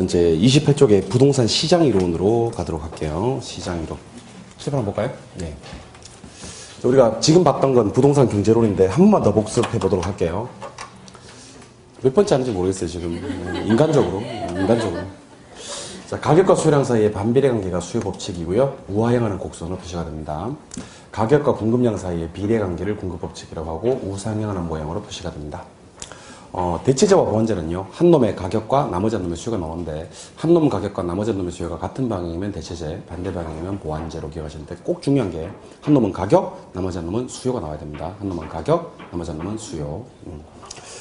이제 28쪽에 부동산 시장 이론으로 가도록 할게요. 시장 이론. 실습 한번 볼까요? 네. 우리가 지금 봤던 건 부동산 경제론인데 한 번만 더 복습해 보도록 할게요. 몇 번째 하는지 모르겠어요, 지금. 인간적으로. 자, 가격과 수요량 사이의 반비례 관계가 수요 법칙이고요. 우하향하는 곡선으로 표시가 됩니다. 가격과 공급량 사이의 비례 관계를 공급 법칙이라고 하고 우상향하는 모양으로 표시가 됩니다. 대체제와 보완제는요, 한 놈의 가격과 나머지 한 놈의 수요가 나오는데, 한 놈 가격과 나머지 한 놈의 수요가 같은 방향이면 대체제, 반대 방향이면 보완제로 기억하시는데, 꼭 중요한 게, 한 놈은 가격, 나머지 한 놈은 수요가 나와야 됩니다. 한 놈은 가격, 나머지 한 놈은 수요.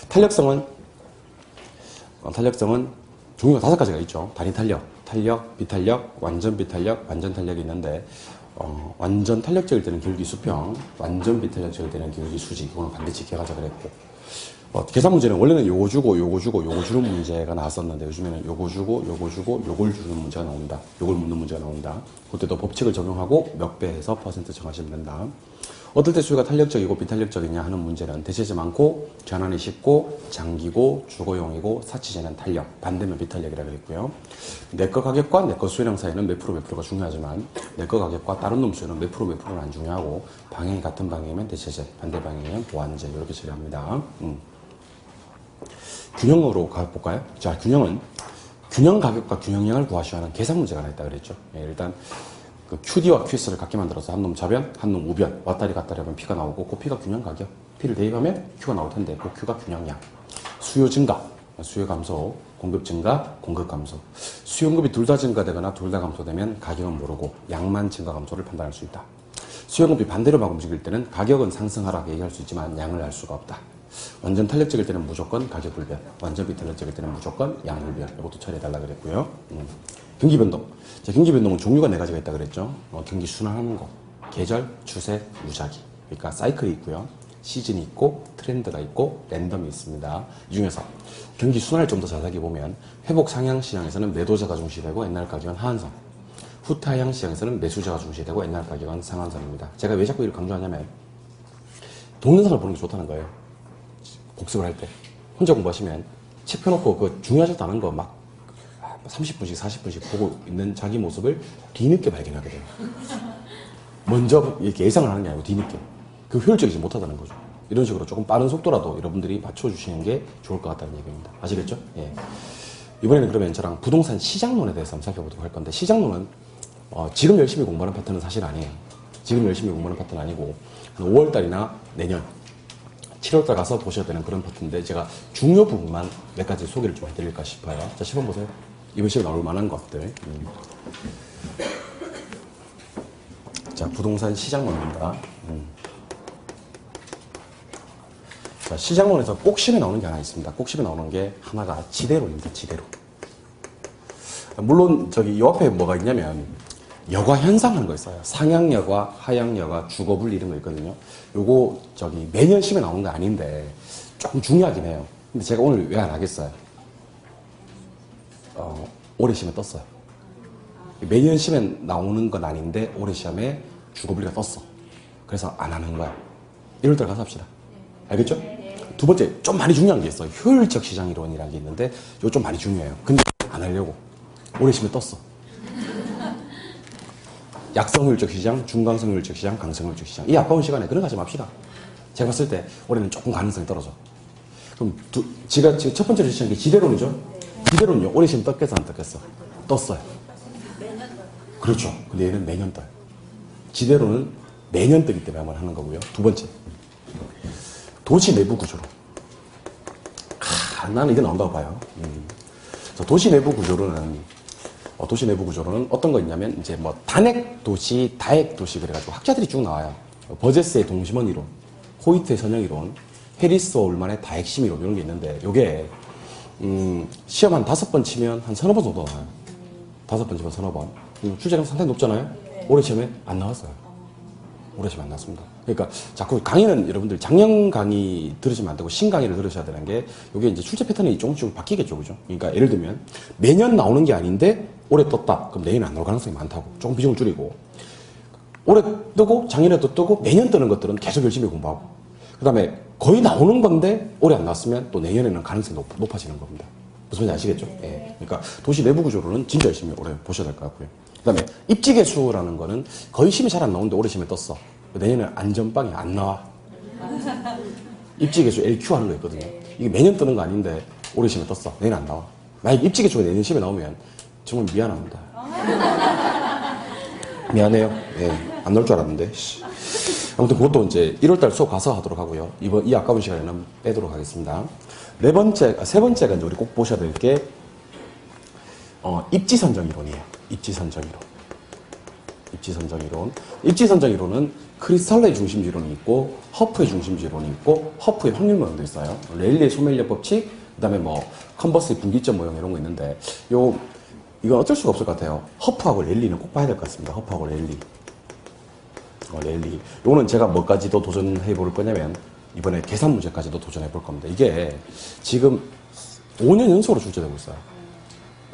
탄력성은 종류가 5가지가 있죠. 단위 탄력, 탄력, 비탄력, 완전 비탄력, 완전 탄력이 있는데, 완전 탄력적일 때는 기울기 수평, 완전 비탄력적일 때는 기울기 수직, 이거는 반드시 기억하자 그랬고, 계산 문제는 원래는 요거 주고 요거 주는 문제가 나왔었는데 요즘에는 요거 주고 요걸 주는 문제가 나온다. 요걸 묻는 문제가 나온다. 그때도 법칙을 적용하고 몇 배 해서 퍼센트 정하시면 된다. 어떨 때 수요가 탄력적이고 비탄력적이냐 하는 문제는 대체제 많고 전환이 쉽고 장기고 주거용이고 사치제는 탄력, 반대면 비탄력이라 그랬고요. 내거 가격과 내거 수요량 사이는 몇 프로가 중요하지만 내거 가격과 다른 놈 수요는 몇 프로는 안 중요하고 방향이 같은 방향이면 대체제, 반대 방향이면 보완제 이렇게 처리합니다. 균형으로 가볼까요? 자, 균형은 균형 가격과 균형량을 구하셔야 하는 계산 문제가 하나 있다 그랬죠. 일단 그 QD와 QS를 같게 만들어서 한 놈 좌변, 한 놈 우변, 왔다리 갔다리 하면 P가 나오고 그 P가 균형 가격, P를 대입하면 Q가 나올 텐데 그 Q가 균형량. 수요 증가, 수요 감소, 공급 증가, 공급 감소. 수요 공급이 둘 다 증가되거나 둘 다 감소되면 가격은 모르고 양만 증가 감소를 판단할 수 있다. 수요 공급이 반대로 막 움직일 때는 가격은 상승하라 얘기할 수 있지만 양을 알 수가 없다. 완전 탄력적일 때는 무조건 가격 불변, 완전 비탄력적일 때는 무조건 양 불변. 이것도 처리해달라 그랬고요. 경기 변동. 자, 경기 변동은 종류가 4가지가 있다 그랬죠. 경기 순환하는 거, 계절, 추세, 무작위. 그러니까 사이클이 있고요. 시즌이 있고 트렌드가 있고 랜덤이 있습니다. 이 중에서 경기 순환을 좀 더 자세하게 보면 회복 상향 시장에서는 매도자가 중시되고 옛날 가격은 하한선, 후타향 시장에서는 매수자가 중시되고 옛날 가격은 상한선입니다. 제가 왜 자꾸 이걸 강조하냐면 동영상을 보는 게 좋다는 거예요. 복습을 할 때 혼자 공부하시면 책 펴놓고 그 중요하지도 않은 거 막 30분씩 40분씩 보고 있는 자기 모습을 뒤늦게 발견하게 돼요. 먼저 이렇게 예상을 하는 게 아니고 뒤늦게. 그 효율적이지 못하다는 거죠. 이런 식으로 조금 빠른 속도라도 여러분들이 맞춰주시는 게 좋을 것 같다는 얘기입니다. 아시겠죠? 예. 이번에는 그러면 저랑 부동산 시장론에 대해서 한번 살펴보도록 할 건데, 시장론은 지금 열심히 공부하는 파트는 사실 아니에요. 지금 열심히 공부하는 파트는 아니고 한 5월달이나 내년 7월달 가서 보셔야 되는 그런 파트인데, 제가 중요 부분만 몇 가지 소개를 좀 해드릴까 싶어요. 자, 시범 보세요. 이번 시험에 나올 만한 것들. 자, 부동산 시장론입니다. 자, 시장론에서 꼭 시험에 나오는 게 하나 있습니다. 꼭 시험에 나오는 게 하나가 지대로입니다. 지대로. 물론 저기 이 앞에 뭐가 있냐면 여과 현상 하는 거 있어요. 상향여과, 하향여과, 주거분리 이런 거 있거든요. 요거 저기 매년 시험에 나오는 거 아닌데 조금 중요하긴 해요. 근데 제가 오늘 왜 안 하겠어요? 올해 시험에 떴어요. 매년 시험에 나오는 건 아닌데 올해 시험에 주거분리가 떴어. 그래서 안 하는 거야. 1월달 가서 합시다. 알겠죠? 두 번째, 좀 많이 중요한 게 있어요. 효율적 시장 이론이라는 게 있는데 이거 좀 많이 중요해요. 근데 안 하려고. 올해 시험에 떴어. 약성효율적 시장, 중간성효율적 시장, 강성효율적 시장. 이 아까운 시간에 그런 거 하지 맙시다. 제가 봤을 때 올해는 조금 가능성이 떨어져. 그럼 제가 지금 첫 번째로 지시한 게 지대론이죠? 지대론은요, 올해 시험 떴겠어, 안 떴겠어? 떴어요. 그렇죠. 근데 얘는 매년 떠요. 지대론은 매년 뜨기 때문에 한번 하는 거고요. 두 번째, 도시 내부 구조론. 나는 이게 나온다고 봐요. 도시 내부 구조론은 어떤 거 있냐면, 이제 뭐, 단핵 도시, 다핵 도시 그래가지고 학자들이 쭉 나와요. 버제스의 동심원 이론, 호이트의 선형 이론, 해리스와 울만의 다핵심 이론, 이런 게 있는데, 요게, 시험 한 5번 치면 한 서너 번 정도 나와요. 5번 치면 서너 번. 출제량 상당히 높잖아요? 올해 시험에 안 나왔어요. 올해 시험에 안 나왔습니다. 그러니까 자꾸 강의는 여러분들 작년 강의 들으시면 안 되고 신강의를 들으셔야 되는 게, 요게 이제 출제 패턴이 조금씩 바뀌겠죠, 그죠? 그러니까 예를 들면, 매년 나오는 게 아닌데, 올해 떴다. 그럼 내년 안 나올 가능성이 많다고. 조금 비중을 줄이고. 올해 뜨고, 작년에도 뜨고, 매년 뜨는 것들은 계속 열심히 공부하고. 그 다음에 거의 나오는 건데, 올해 안 나왔으면 또 내년에는 가능성이 높아지는 겁니다. 무슨 말인지 아시겠죠? 예. 그러니까 도시 내부 구조로는 진짜 열심히 올해 보셔야 될 것 같고요. 그 다음에 입지계수라는 거는 거의 시험이 잘 안 나오는데 올해 시험에 떴어. 내년에 안전빵이 안 나와. 입지계수 LQ 하는 거 있거든요. 이게 매년 뜨는 거 아닌데 올해 시험에 떴어. 내년 안 나와. 만약 입지계수가 내년 시험에 나오면 정말 미안합니다. 미안해요. 예. 안 나올 줄 알았는데. 아무튼 그것도 이제 1월달 수업 가서 하도록 하고요. 이 아까운 시간에는 빼도록 하겠습니다. 세 번째가 이제 우리 꼭 보셔야 될 게, 입지선정이론이에요. 입지선정이론. 입지선정이론은 크리스탈러의 중심지론이 있고, 허프의 중심지론이 있고, 허프의 확률 모형도 있어요. 레일리의 소멸력 법칙, 그 다음에 컨버스의 분기점 모형 이런 거 있는데, 이건 어쩔 수가 없을 것 같아요. 허프하고 랠리는 꼭 봐야 될 것 같습니다. 허프하고 랠리. 랠리. 요거는 제가 뭐까지도 도전해 볼 거냐면, 이번에 계산 문제까지도 도전해 볼 겁니다. 이게 지금 5년 연속으로 출제되고 있어요.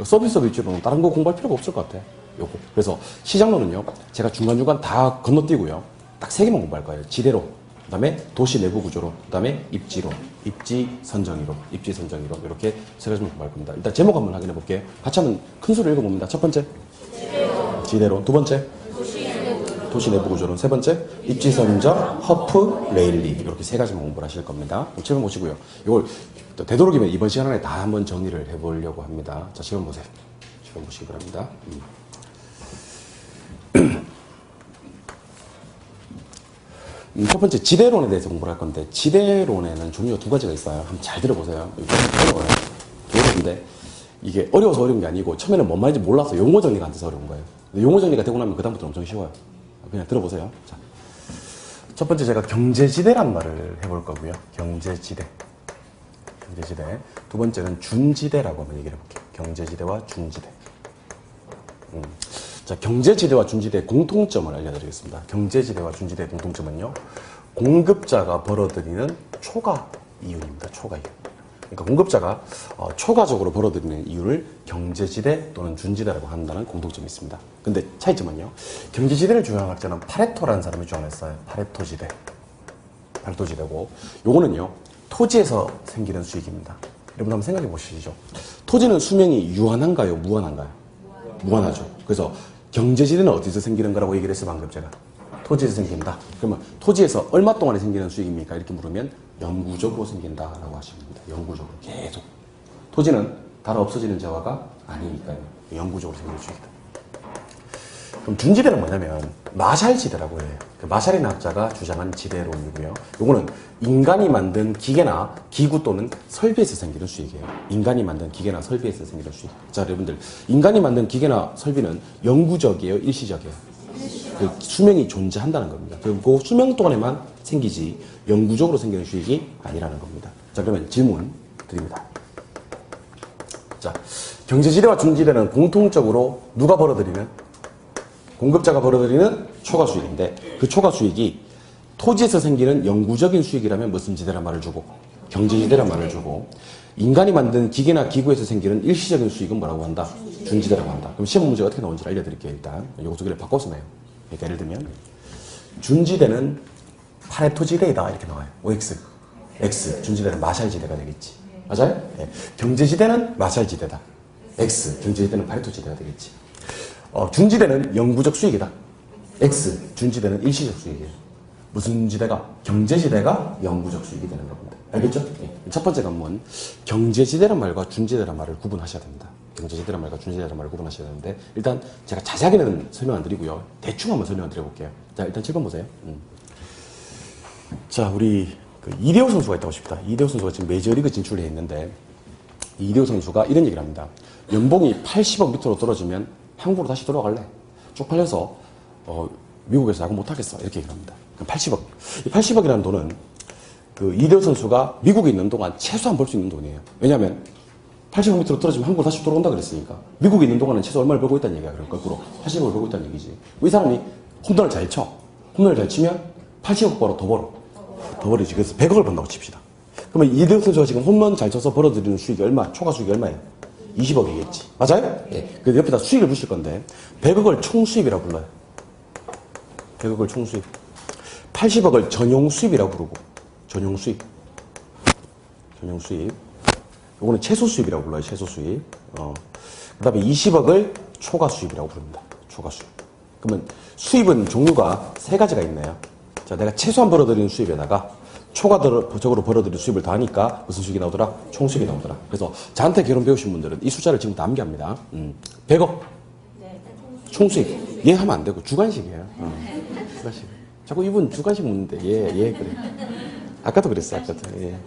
서비스 위주로는 다른 거 공부할 필요가 없을 것 같아. 요거. 그래서 시장론은요, 제가 중간중간 다 건너뛰고요. 딱 3개만 공부할 거예요. 지대론, 그 다음에 도시 내부 구조론, 그 다음에 입지론, 입지선정이론, 이렇게 3가지만 공부할 겁니다. 일단 제목 한번 확인해 볼게요. 같이 한번 큰 소리 읽어봅니다. 첫 번째, 지대론. 두 번째, 도시 내부 구조론. 세 번째, 입지선정, 허프, 레일리. 이렇게 3가지만 공부를 하실 겁니다. 책을 보시고요. 이걸 되도록이면 이번 시간 안에 다 한번 정리를 해보려고 합니다. 자, 시간 보세요. 시간 보시기 바랍니다. 첫 번째, 지대론에 대해서 공부를 할 건데, 지대론에는 종류가 2가지가 있어요. 한번 잘 들어보세요. 이거 어려워요. 어려운데, 이게 어려워서 어려운 게 아니고, 처음에는 뭔 말인지 몰라서 용어 정리가 안 돼서 어려운 거예요. 근데 용어 정리가 되고 나면 그다음부터 엄청 쉬워요. 그냥 들어보세요. 자, 첫 번째 제가 경제지대란 말을 해볼 거고요. 경제지대. 두 번째는 준지대라고 한번 얘기를 해볼게요. 경제지대와 준지대. 자, 경제지대와 준지대의 공통점을 알려드리겠습니다. 경제지대와 준지대의 공통점은요, 공급자가 벌어들이는 초과 이윤입니다. 초과 이윤. 그러니까 공급자가 초과적으로 벌어들이는 이유를 경제지대 또는 준지대라고 한다는 공통점이 있습니다. 근데 차이점은요, 경제지대를 주장한 학자는 파레토라는 사람이 주장했어요. 파레토지대고, 요거는요, 토지에서 생기는 수익입니다. 여러분 한번 생각해 보시죠. 토지는 수명이 유한한가요? 무한한가요? 무한하죠. 그래서 경제지대는 어디서 생기는 거라고 얘기를 했어요, 방금 제가. 토지에서 생긴다. 그러면 토지에서 얼마 동안에 생기는 수익입니까? 이렇게 물으면 영구적으로 생긴다라고 하시면 됩니다. 영구적으로 계속. 토지는 달아 없어지는 재화가 아니니까요. 영구적으로 생기는 수익이다. 그럼 준지대는 뭐냐면 마샬지대라고 해요. 그 마샬이라는 학자가 주장한 지대론이고요. 요거는 인간이 만든 기계나 기구 또는 설비에서 생기는 수익이에요. 인간이 만든 기계나 설비에서 생기는 수익. 자, 여러분들, 인간이 만든 기계나 설비는 영구적이에요, 일시적이에요? 그 수명이 존재한다는 겁니다. 그 수명 동안에만 생기지 영구적으로 생기는 수익이 아니라는 겁니다. 자, 그러면 질문 드립니다. 자, 경제지대와 준지대는 공통적으로 누가 벌어들이는? 공급자가 벌어들이는 초과 수익인데, 그 초과 수익이 토지에서 생기는 영구적인 수익이라면 무슨 지대란 말을 주고, 경제지대란 말을 주고, 인간이 만든 기계나 기구에서 생기는 일시적인 수익은 뭐라고 한다? 준지대라고 한다. 그럼 시험 문제가 어떻게 나오는지 알려드릴게요. 일단 요거 2개를 바꿔서 내요. 그러니까 예를 들면 준지대는 파레토지대이다 이렇게 나와요. OX, X. 준지대는 마샬지대가 되겠지. 맞아요? 네. 경제지대는 마샬지대다. X. 경제지대는 파레토지대가 되겠지. 준지대는 영구적 수익이다. X. 준지대는 일시적 수익이에요. 무슨 지대가? 경제지대가 영구적 수익이 되는 겁니다. 알겠죠? 네. 첫 번째 관문, 경제지대란 말과 준지대란 말을 구분하셔야 됩니다. 경제지대란 말과 준지대란 말을 구분하셔야 되는데, 일단 제가 자세하게는 설명 안 드리고요. 대충 한번 설명 드려볼게요. 자, 일단 7번 보세요. 자, 우리 이대호 선수가 있다고 싶다. 이대호 선수가 지금 메이저리그 진출을 해 있는데, 이대호 선수가 이런 얘기를 합니다. 연봉이 80억 밑으로 떨어지면 한국으로 다시 돌아갈래. 쪽팔려서 미국에서 야구 못하겠어. 이렇게 얘기를 합니다. 80억. 이 80억이라는 돈은 이대호 선수가 미국에 있는 동안 최소한 벌 수 있는 돈이에요. 왜냐하면 80억 밑으로 떨어지면 한국으로 다시 돌아온다 그랬으니까. 미국에 있는 동안은 최소 얼마를 벌고 있다는 얘기야. 그럼 거꾸로 80억을 벌고 있다는 얘기지. 이 사람이 홈런을 잘 쳐. 홈런을 잘 치면 80억 벌어. 더 벌이지. 그래서 100억을 번다고 칩시다. 그러면 이대호 선수가 지금 홈런 잘 쳐서 벌어들이는 수익이 얼마? 초과 수익이 얼마예요? 20억이겠지. 맞아요? 예. 그래서 옆에다 수익을 붙일 건데 100억을 총수입이라고 불러요. 100억을 총수입. 80억을 전용수입이라고 부르고. 전용수입. 요거는 최소 수입이라고 불러요. 최소 수입. 그 다음에 20억을 초과 수입이라고 부릅니다. 초과 수입. 그러면 수입은 종류가 세 가지가 있네요. 자, 내가 최소한 벌어들이는 수입에다가 초과적으로 벌어들이는 수입을 다 하니까 무슨 수익이 나오더라? 총수익이 나오더라. 그래서 저한테 결혼 배우신 분들은 이 숫자를 지금 다 암기합니다. 100억. 총수익. 얘 하면 안 되고 주관식이에요. 주관식. 자꾸 이분 주관식 묻는데 얘 그래. 아까도 그랬어. 아까도. 예.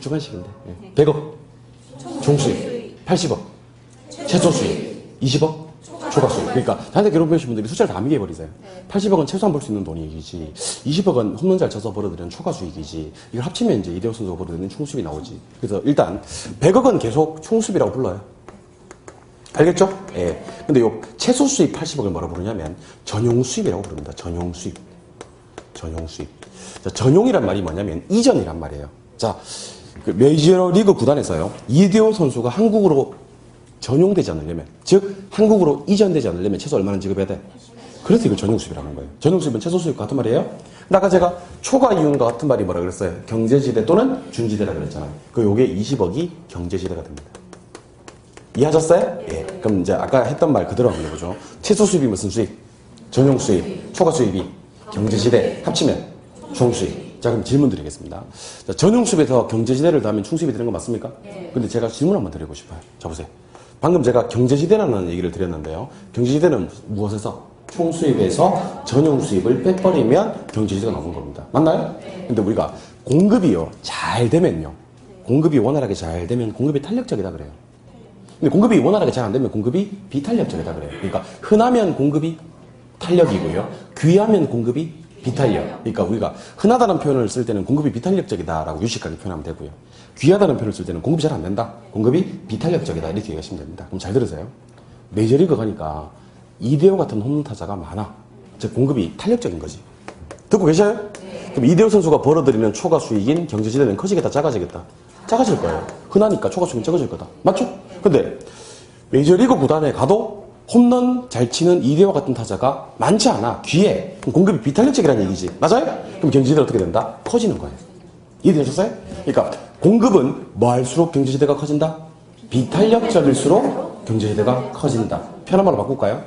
주관식인데. 예. 100억. 총수익. 80억. 최소 수익. 20억. 초과 수익. 그러니까 저한테 결혼 배우신 분들이 숫자를 다 암기해버리세요. 80억은 최소한 벌 수 있는 돈이지, 20억은 홈런 잘 쳐서 벌어들이는 초과 수익이지, 이걸 합치면 이제 이대호 선수가 벌어들이는 총수익이 나오지. 그래서 일단 100억은 계속 총수익이라고 불러요. 알겠죠? 예. 근데 요 최소 수익 80억을 뭐라 부르냐면 전용 수익이라고 부릅니다. 전용 수익. 전용 수익. 자, 전용이란 말이 뭐냐면 이전이란 말이에요. 자, 그 메이저리그 구단에서요, 이대호 선수가 한국으로 전용되지 않으려면, 즉 한국으로 이전되지 않으려면 최소 얼마나 지급해야 돼? 그래서 이걸 전용수입이라는 거예요. 전용수입은 최소 수입 같은 말이에요. 근데 아까 제가 초과 이윤과 같은 말이 뭐라 그랬어요? 경제지대 또는 준지대라 그랬잖아요. 그 요게 20억이 경제지대가 됩니다. 이해하셨어요? 예. 그럼 이제 아까 했던 말 그대로 한번 해보죠. 최소 수입이 무슨 수입? 전용 수입. 초과 수입이 경제지대 합치면 총수입. 자, 그럼 질문 드리겠습니다. 자, 전용 수입에서 경제지대를 더하면 총수입이 되는 거 맞습니까? 근데 제가 질문 한번 드리고 싶어요. 자, 보세요. 방금 제가 경제지대라는 얘기를 드렸는데요. 경제지대는 무엇에서? 총수입에서 전용수입을 빼버리면 경제지대가 나오는 겁니다. 맞나요? 근데 우리가 공급이요, 잘 되면요. 공급이 원활하게 잘 되면 공급이 탄력적이다 그래요. 근데 공급이 원활하게 잘 안 되면 공급이 비탄력적이다 그래요. 그러니까 흔하면 공급이 탄력이고요. 귀하면 공급이 비탄력. 그러니까 우리가 흔하다는 표현을 쓸 때는 공급이 비탄력적이다라고 유식하게 표현하면 되고요. 귀하다는 표현을 쓸 때는 공급이 잘 안 된다. 공급이 비탄력적이다. 이렇게 얘기하시면 됩니다. 그럼 잘 들으세요. 메이저리그 가니까 이대호 같은 홈런 타자가 많아. 즉 공급이 탄력적인 거지. 듣고 계셔요? 그럼 이대호 선수가 벌어들이는 초과 수익인 경제지대는 커지겠다, 작아지겠다? 작아질 거예요. 흔하니까 초과 수익은 적어질 거다. 맞죠? 근데 메이저리그 구단에 가도 홈런 잘 치는 이대호 같은 타자가 많지 않아. 귀해. 그럼 공급이 비탄력적이라는 얘기지. 맞아요? 그럼 경제지대가 어떻게 된다? 커지는 거예요. 이해되셨어요? 그러니까 공급은 뭐 할수록 경제지대가 커진다? 비탄력적일수록 경제지대가 커진다. 편한 말로 바꿀까요?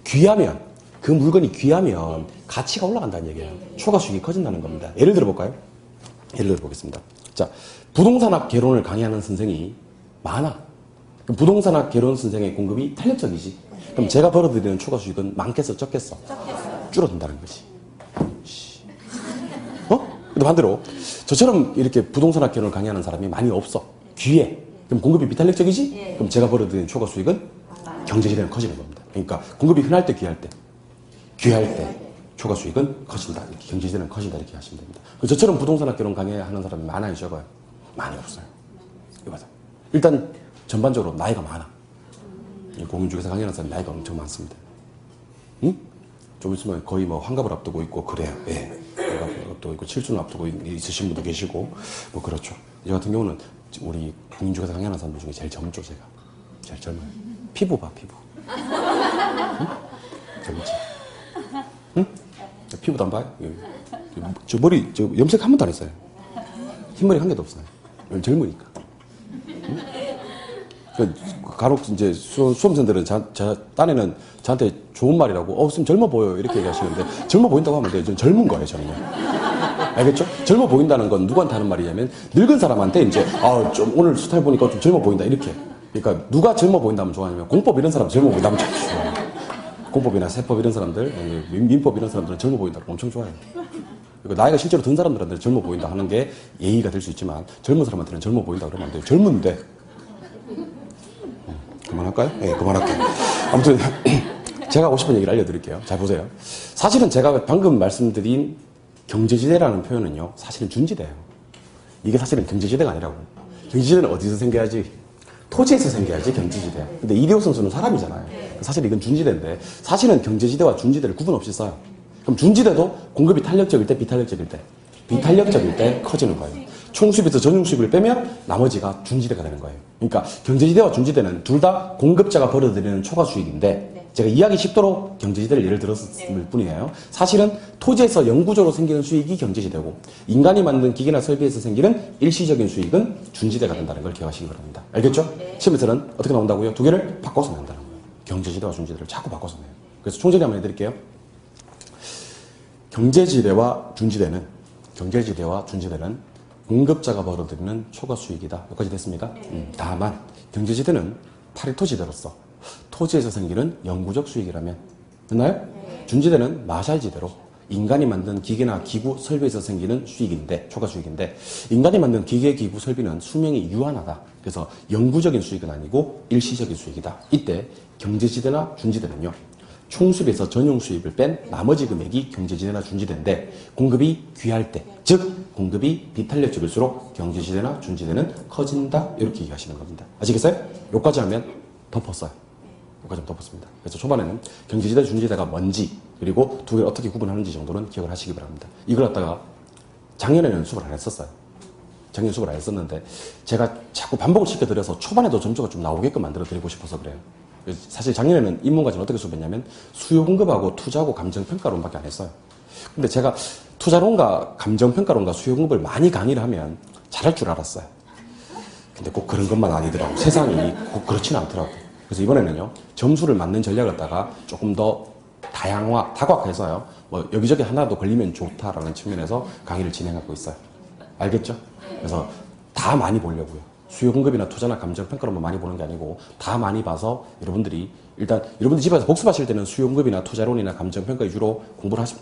귀하면, 그 물건이 귀하면 가치가 올라간다는 얘기예요. 초과 수익이 커진다는 겁니다. 예를 들어 볼까요? 예를 들어 보겠습니다. 자, 부동산학 개론을 강의하는 선생이 많아. 그럼 부동산학 개론 선생의 공급이 탄력적이지. 그럼 제가 벌어들이는 초과 수익은 많겠어, 적겠어? 줄어든다는 거지. 근데 반대로 저처럼 이렇게 부동산학 개론을 강의하는 사람이 많이 없어. 귀해. 그럼 공급이 비탄력적이지? 그럼 제가 벌어들이는 초과 수익은 경제지대는 커지는 겁니다. 그러니까 공급이 흔할 때, 귀할 때 초과 수익은 커진다. 이렇게 경제지대는 커진다. 이렇게 하시면 됩니다. 저처럼 부동산학 개론 강의하는 사람이 많아요, 적어요? 많이 없어요. 이거 맞아. 일단 전반적으로 나이가 많아. 공인중개사 강의하는 사람이 나이가 엄청 많습니다. 응? 좀 있으면 거의 뭐 환갑을 앞두고 있고 그래요. 예. 환갑을 앞두고 있고 7주를 앞두고 있으신 분도 계시고 뭐 그렇죠. 저 같은 경우는 우리 공인중개사 강의하는 사람들 중에 제일 젊죠, 제가. 제일 젊어요. 피부 봐, 피부. 응? 젊지? 응? 피부도 안 봐요? 저 머리, 저 염색 한 번도 안 했어요. 흰머리 한 개도 없어요. 젊으니까. 응? 간혹 이제 수험생들은 딴에는 저한테 좋은 말이라고, 좀 젊어 보여. 이렇게 얘기하시는데, 젊어 보인다고 하면 돼요. 전 젊은 거예요, 저는요. 알겠죠? 젊어 보인다는 건 누구한테 하는 말이냐면, 늙은 사람한테 이제, 좀 오늘 스타일 보니까 좀 젊어 보인다. 이렇게. 그러니까 누가 젊어 보인다면 좋아하냐면, 공법 이런 사람 젊어 보인다면 참 좋아해요. 공법이나 세법 이런 사람들, 민법 이런 사람들은 젊어 보인다고 엄청 좋아해요. 그러니까 나이가 실제로 든 사람들한테 젊어 보인다 하는 게 예의가 될 수 있지만, 젊은 사람한테는 젊어 보인다 그러면 안 돼요. 젊은데. 그만할까요? 네, 그만할게요. 아무튼 제가 하고 싶은 얘기를 알려드릴게요. 잘 보세요. 사실은 제가 방금 말씀드린 경제지대라는 표현은요, 사실은 준지대예요. 이게 사실은 경제지대가 아니라고. 경제지대는 어디서 생겨야지? 토지에서 생겨야지 경제지대야. 근데 이대호 선수는 사람이잖아요. 사실 이건 준지대인데, 사실은 경제지대와 준지대를 구분 없이 써요. 그럼 준지대도 공급이 탄력적일 때, 비탄력적일 때, 비탄력적일 때 커지는 거예요. 총수입에서 전용수입을 빼면 나머지가 준지대가 되는 거예요. 그러니까 경제지대와 준지대는 둘 다 공급자가 벌어들이는 초과 수익인데, 제가 이해하기 쉽도록 경제지대를 예를 들었을 뿐이에요. 사실은 토지에서 영구적으로 생기는 수익이 경제지대고 인간이 만든 기계나 설비에서 생기는 일시적인 수익은 준지대가 된다는 걸 기억하시기 바랍니다. 알겠죠? 시험에서는 어떻게 나온다고요? 두 개를 바꿔서 낸다는 거예요. 경제지대와 준지대를 자꾸 바꿔서 내요. 그래서 총정리 한번 해드릴게요. 경제지대와 준지대는 공급자가 벌어들이는 초과 수익이다. 여기까지 됐습니까? 다만 경제지대는 파리토지대로서 토지에서 생기는 영구적 수익이라면 됐나요? 준지대는 마샬지대로 인간이 만든 기계나 기구, 설비에서 생기는 수익인데 초과 수익인데 인간이 만든 기계, 기구, 설비는 수명이 유한하다. 그래서 영구적인 수익은 아니고 일시적인 수익이다. 이때 경제지대나 준지대는요. 총수입에서 전용 수입을 뺀 나머지 금액이 경제지대나 준지대인데 공급이 귀할 때, 즉 공급이 비탄력적일수록 경제지대나 준지대는 커진다. 이렇게 얘기하시는 겁니다. 아시겠어요? 여기까지 하면 덮었어요. 여기까지 덮었습니다. 그래서 초반에는 경제지대, 준지대가 뭔지 그리고 두 개를 어떻게 구분하는지 정도는 기억을 하시기 바랍니다. 이걸 갖다가 작년에는 수업을 안 했었어요. 작년 수업을 안 했었는데 제가 자꾸 반복을 시켜드려서 초반에도 점수가 좀 나오게끔 만들어드리고 싶어서 그래요. 사실 작년에는 인문과정은 어떻게 수업했냐면 수요공급하고 투자하고 감정평가론밖에 안 했어요. 근데 제가 투자론과 감정평가론과 수요공급을 많이 강의를 하면 잘할 줄 알았어요. 근데 꼭 그런 것만 아니더라고. 세상이 꼭 그렇지는 않더라고. 그래서 이번에는요, 점수를 맞는 전략을 갖다가 조금 더 다양화, 다각화해서요, 뭐 여기저기 하나라도 걸리면 좋다라는 측면에서 강의를 진행하고 있어요. 알겠죠? 그래서 다 많이 보려고요. 수요 공급이나 투자나 감정 평가로만 많이 보는 게 아니고 다 많이 봐서 여러분들이 일단 여러분들 집에서 복습하실 때는 수요 공급이나 투자론이나 감정 평가 위주로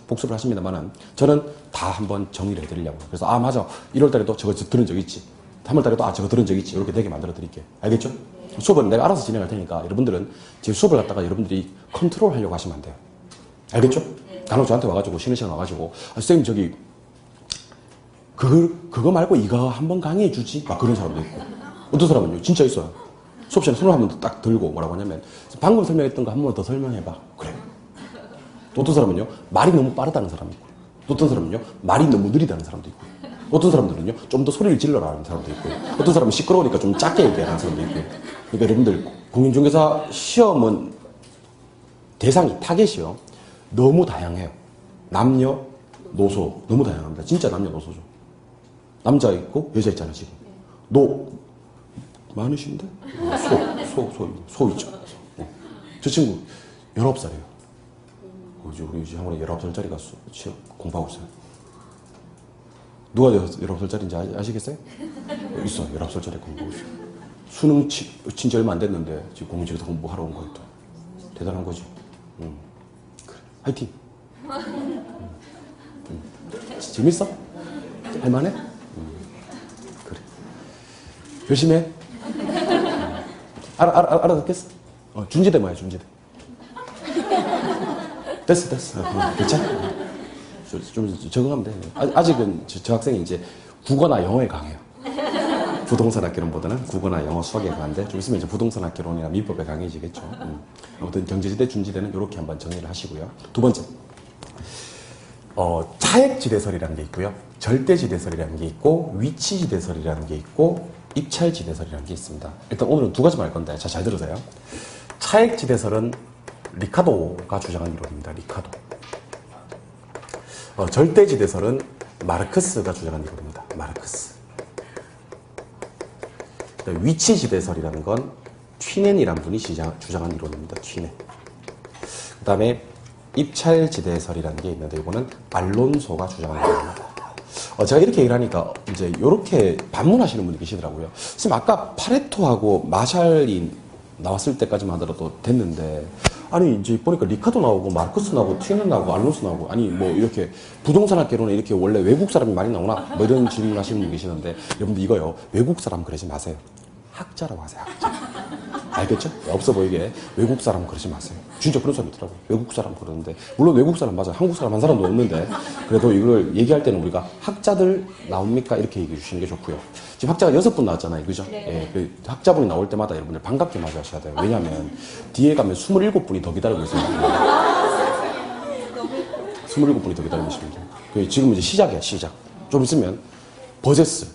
복습을 하십니다만은 저는 다 한번 정리를 해드리려고요. 그래서 아 맞아 1월달에도 저거 들은 적 있지. 3월달에도 아 저거 들은 적 있지. 이렇게 되게 만들어 드릴게요. 알겠죠? 수업은 내가 알아서 진행할 테니까 여러분들은 제 수업을 갖다가 여러분들이 컨트롤 하려고 하시면 안 돼요. 알겠죠? 간혹 저한테 와가지고 쉬는 시간 와가지고 아, 선생님 저기 그거 말고 이거 한번 강의해 주지? 막 그런 사람도 있고. 어떤 사람은요, 진짜 있어요. 수업 시간에 손을 한 번 딱 들고 뭐라고 하냐면, 방금 설명했던 거 한 번 더 설명해봐. 그래. 또 어떤 사람은요, 말이 너무 빠르다는 사람이 있고, 또 어떤 사람은요, 말이 너무 느리다는 사람도 있고, 어떤 사람들은요, 좀 더 소리를 질러라는 사람도 있고, 어떤 사람은 시끄러우니까 좀 작게 얘기하는 사람도 있고. 그러니까 여러분들, 공인중개사 시험은 대상이, 타겟이요. 너무 다양해요. 남녀, 노소. 너무 다양합니다. 진짜 남녀, 노소죠. 남자 있고, 여자 있잖아요, 지금. 많으신데? 소 있죠. 저 친구 19살이에요. 우리 학원에 19살짜리가 공부하고 있어요. 누가 19살짜리인지 아시겠어요? 있어. 19살짜리 공부하고 있어요. 수능 친지 얼마 안 됐는데 지금 공인중개사 공부하러 온 거예요. 또. 대단한 거지. 그래. 화이팅. 재밌어? 할만해? 그래. 열심히 해. 알아듣겠어? 준지대 뭐야, 준지대. 됐어. 괜찮아? 좀 적응하면 돼. 아직은 저 학생이 이제 국어나 영어에 강해요. 부동산 학개론보다는 국어나 영어, 수학에 강한데 좀 있으면 이제 부동산 학개론이나 민법에 강해지겠죠. 아무튼 경제지대, 준지대는 이렇게 한번 정리를 하시고요. 두 번째. 차액지대설이라는 게 있고요. 절대지대설이라는 게 있고, 위치지대설이라는 게 있고, 입찰지대설이라는 게 있습니다. 일단 오늘은 두 가지만 할 건데, 잘 들으세요. 차액지대설은 리카도가 주장한 이론입니다. 리카도. 절대지대설은 마르크스가 주장한 이론입니다. 마르크스. 위치지대설이라는 건 튀넨이라는 분이 주장한 이론입니다. 튀넨. 그 다음에 입찰지대설이라는 게 있는데 이거는 알론소가 주장한 이론입니다. 제가 이렇게 얘기를 하니까 이제 이렇게 반문하시는 분이 계시더라고요. 선생님 아까 파레토하고 마샬이 나왔을 때까지만 하더라도 됐는데 아니 이제 보니까 리카도 나오고 마르크스 나오고 튀넨 나오고 알론소 나오고 아니 뭐 이렇게 부동산 학개론에 이렇게 원래 외국 사람이 많이 나오나 뭐 이런 질문 하시는 분이 계시는데 여러분들 이거요 외국 사람 그러지 마세요. 학자라고 하세요. 학자. 알겠죠? 없어 보이게 외국 사람 그러지 마세요. 진짜 그런 사람 있더라고요. 외국 사람 그러는데 물론 외국 사람 맞아요. 한국 사람 한 사람도 없는데 그래도 이걸 얘기할 때는 우리가 학자들 나옵니까? 이렇게 얘기해 주시는 게 좋고요. 지금 학자가 6분 나왔잖아요. 그죠? 네. 예, 학자분이 나올 때마다 여러분들 반갑게 맞이하셔야 돼요. 왜냐하면 뒤에 가면 27분이 더 기다리고 있어요. 27분이 더 기다리고 있습니다. 지금 이제 시작이야. 시작. 좀 있으면 버제스,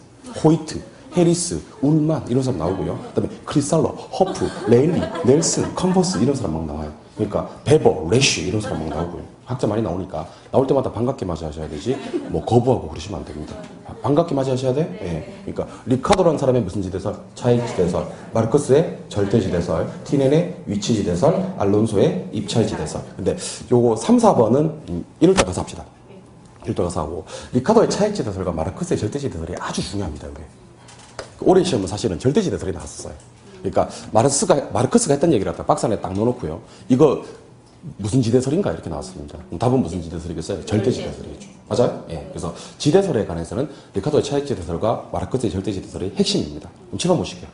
호이트, 해리스, 울만 이런 사람 나오고요. 그다음에 크리스탈러, 허프, 레일리, 넬슨, 컨버스 이런 사람 막 나와요. 그러니까 베버, 래쉬 이런 사람 막 나오고요. 학자 많이 나오니까 나올 때마다 반갑게 맞이하셔야 되지 뭐 거부하고 그러시면 안 됩니다. 반갑게 맞이하셔야 돼? 예. 그러니까 리카도라는 사람의 무슨 지대설? 차익지대설, 마르크스의 절대지대설, 티넨의 위치지대설, 알론소의 입찰지대설. 근데 요거 3, 4번은 이럴 때 가서 합시다. 이럴 때 가서 하고 리카도의 차익지대설과 마르크스의 절대지대설이 아주 중요합니다. 이게. 올해 시험은 사실은 절대지대설이 나왔었어요. 그러니까 마르크스가 했던 얘기를 갖다 박스 안에 딱 넣어놓고요. 이거 무슨 지대설인가 이렇게 나왔습니다. 답은 무슨 지대설이겠어요? 절대지대설이겠죠. 맞아요? 예. 그래서 지대설에 관해서는 리카도의 차익지대설과 마르크스의 절대지대설이 핵심입니다. 그럼 칠번 보실게요.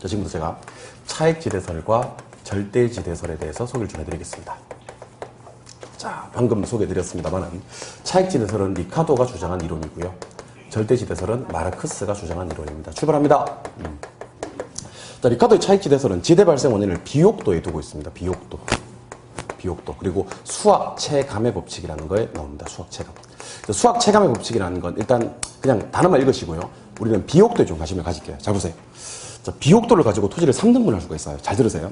자, 지금부터 제가 차익지대설과 절대지대설에 대해서 소개를 좀 해드리겠습니다. 자, 방금 소개해드렸습니다만은 차익지대설은 리카도가 주장한 이론이고요. 절대지대설은 마르크스가 주장한 이론입니다. 출발합니다. 자, 리카도의 차익지대설은 지대 발생 원인을 비옥도에 두고 있습니다. 비옥도. 그리고 수학 체감의 법칙이라는 거에 나옵니다. 수학 체감. 수학 체감의 법칙이라는 건 일단 그냥 단어만 읽으시고요. 우리는 비옥도에 좀 관심을 가질게요. 잘 보세요. 자, 비옥도를 가지고 토지를 3등분할 수가 있어요. 잘 들으세요.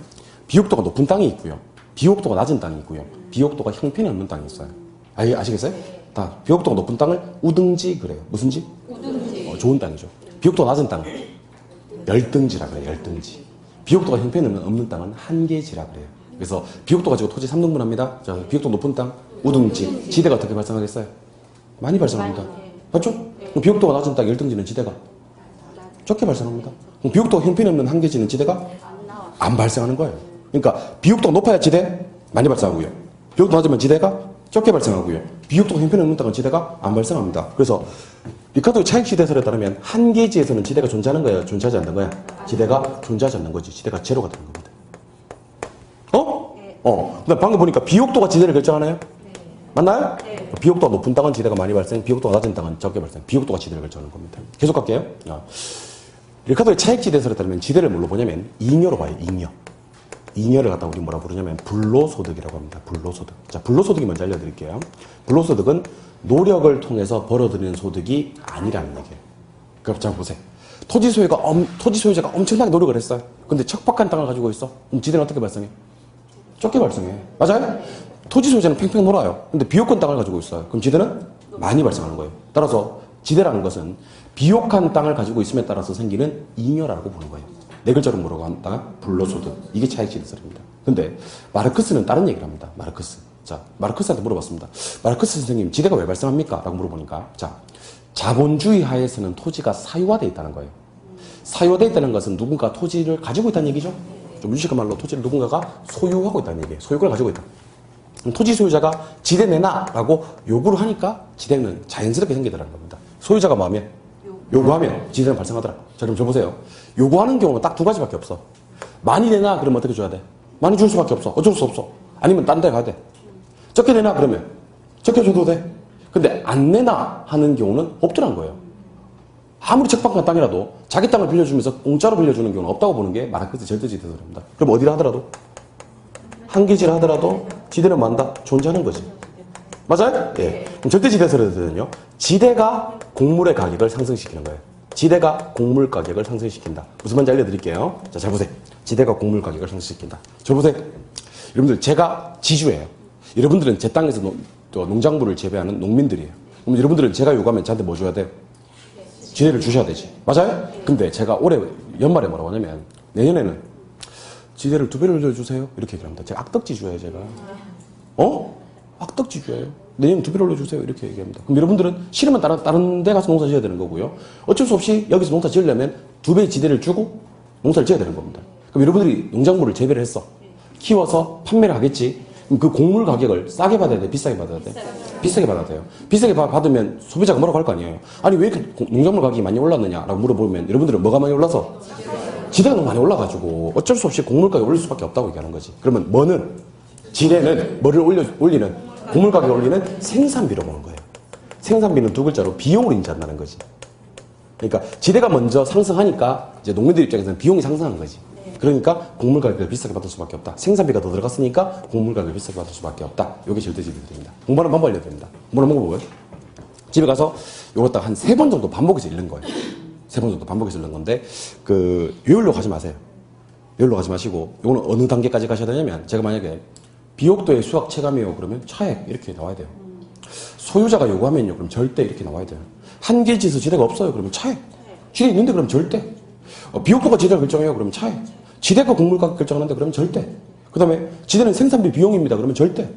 비옥도가 높은 땅이 있고요. 비옥도가 낮은 땅이 있고요. 비옥도가 형편이 없는 땅이 있어요. 아시겠어요? 다 비옥도가 높은 땅을 우등지 그래요. 무슨 지? 우등지. 좋은 땅이죠. 비옥도가 낮은 땅 열등지라 그래요. 열등지. 비옥도가 형편이 없는 땅은 한계지라 그래요. 그래서 비옥도 가지고 토지 3등분합니다. 자, 비옥도 높은 땅, 우등지. 지대가 어떻게 발생하겠어요? 많이 발생합니다. 맞죠? 비옥도가 낮은 땅, 열등지는 지대가 적게 발생합니다. 비옥도가 형편이 없는 한계지는 지대가 안 발생하는 거예요. 그러니까 비옥도가 높아야 지대 많이 발생하고요. 비옥도 낮으면 지대가 적게 발생하고요. 비옥도가 형편이 없는 땅은 지대가 안 발생합니다. 그래서 리카도의 차익지대설에 따르면 한계지에서는 지대가 존재하는 거예요? 존재하지 않는 거야? 지대가 존재하지 않는 거지. 지대가 제로가 되는 겁니다. 근데 방금 보니까 비옥도가 지대를 결정하나요? 네. 맞나요? 네. 비옥도가 높은 땅은 지대가 많이 발생, 비옥도가 낮은 땅은 적게 발생. 비옥도가 지대를 결정하는 겁니다. 계속 갈게요. 리카도의 차익지대설에 따르면 지대를 뭘로 보냐면 잉여로 봐요. 잉여를 갖다 우리 뭐라 부르냐면 불로소득이라고 합니다. 불로소득. 자, 불로소득이 먼저 알려드릴게요. 불로소득은 노력을 통해서 벌어들이는 소득이 아니라는 얘기예요. 그럼 자 보세요. 토지 소유자가 엄청나게 노력을 했어요. 근데 척박한 땅을 가지고 있어. 그럼 지대는 어떻게 발생해? 적게 발생해. 맞아요? 토지 소유자는 팽팽 놀아요. 근데 비옥한 땅을 가지고 있어요. 그럼 지대는 많이 발생하는 거예요. 따라서 지대라는 것은 비옥한 땅을 가지고 있음에 따라서 생기는 잉여라고 보는 거예요. 네 글자로 뭐라고 한다? 불로소득. 이게 차익지대설입니다. 근데 마르크스는 다른 얘기를 합니다. 마르크스. 자, 마르크스한테 물어봤습니다. 마르크스 선생님, 지대가 왜 발생합니까? 라고 물어보니까, 자, 자본주의 하에서는 토지가 사유화되어 있다는 거예요. 사유화되어 있다는 것은 누군가 토지를 가지고 있다는 얘기죠? 좀 유식한 말로 토지를 누군가가 소유하고 있다는 얘기예요. 소유권을 가지고 있다. 토지 소유자가 지대 내놔라고 요구를 하니까 지대는 자연스럽게 생기더라는 겁니다. 소유자가 뭐 하면? 요구하면 지대는 발생하더라. 자, 그럼 저 보세요. 요구하는 경우는 딱 두 가지밖에 없어. 많이 내놔 그러면 어떻게 줘야 돼? 많이 줄 수밖에 없어. 어쩔 수 없어. 아니면 딴 데 가야 돼. 적게 내놔 그러면 적게 줘도 돼. 근데 안 내놔 하는 경우는 없더란 거예요. 아무리 척박한 땅이라도 자기 땅을 빌려주면서 공짜로 빌려주는 경우는 없다고 보는 게 마르크스 절대지대설입니다. 그럼 어디를 하더라도 한계지를 하더라도 지대는 만다 존재하는 거지. 맞아요? 예. 그럼 절대지대설에서는요, 지대가 곡물의 가격을 상승시키는 거예요. 지대가 곡물 가격을 상승시킨다. 무슨 말인지 알려드릴게요. 자, 잘 보세요. 지대가 곡물 가격을 상승시킨다. 저 보세요. 여러분들, 제가 지주예요. 여러분들은 제 땅에서 농작물을 재배하는 농민들이에요. 그럼 여러분들은 제가 요구하면 저한테 뭐 줘야 돼요? 지대를 주셔야 되지. 맞아요? 근데 제가 올해 연말에 뭐라고 하냐면 내년에는 지대를 2배를 올려주세요. 이렇게 얘기를 합니다. 제가 악덕지주예요, 제가. 악덕지주예요. 내년 2배를 올려주세요. 이렇게 얘기합니다. 그럼 여러분들은 싫으면 다른 데 가서 농사 지어야 되는 거고요. 어쩔 수 없이 여기서 농사 지으려면 2배의 지대를 주고 농사를 지어야 되는 겁니다. 그럼 여러분들이 농작물을 재배를 했어. 키워서 판매를 하겠지. 그럼 그 곡물 가격을 싸게 받아야 돼? 비싸게 받아야 돼? 비싸게 받아야 돼요. 비싸게 받으면 소비자가 뭐라고 할 거 아니에요. 아니 왜 이렇게 농작물 가격이 많이 올랐느냐라고 물어보면 여러분들은 뭐가 많이 올라서? 지대가 너무 많이 올라가지고 어쩔 수 없이 곡물 가격을 올릴 수밖에 없다고 얘기하는 거지. 그러면 뭐는? 지대는 뭐를 올리는? 곡물 가격을 올리는 생산비로 보는 거예요. 생산비는 두 글자로 비용을 인지한다는 거지. 그러니까 지대가 먼저 상승하니까 이제 농민들 입장에서는 비용이 상승한 거지. 그러니까 곡물 가격을 비싸게 받을 수밖에 없다. 생산비가 더 들어갔으니까 곡물 가격을 비싸게 받을 수밖에 없다. 이게 절대지대설입니다. 공부하는 방법 알려드립니다. 공부하는 방법은 집에 가서 요거 딱 한 3번 정도 반복해서 읽는 거예요. 3번 정도 반복해서 읽는 건데 요율로 가지 마세요. 요율로 가지 마시고 요거는 어느 단계까지 가셔야 되냐면 제가 만약에 비옥도의 수학 체감이요. 그러면 차액 이렇게 나와야 돼요. 소유자가 요구하면요. 그럼 절대 이렇게 나와야 돼요. 한계지에서 지대가 없어요. 그러면 차액. 지대 있는데 그럼 절대. 비옥도가 지대를 결정해요. 그러면 차액. 지대가 곡물가격 결정하는데 그러면 절대. 그 다음에 지대는 생산비 비용입니다. 그러면 절대.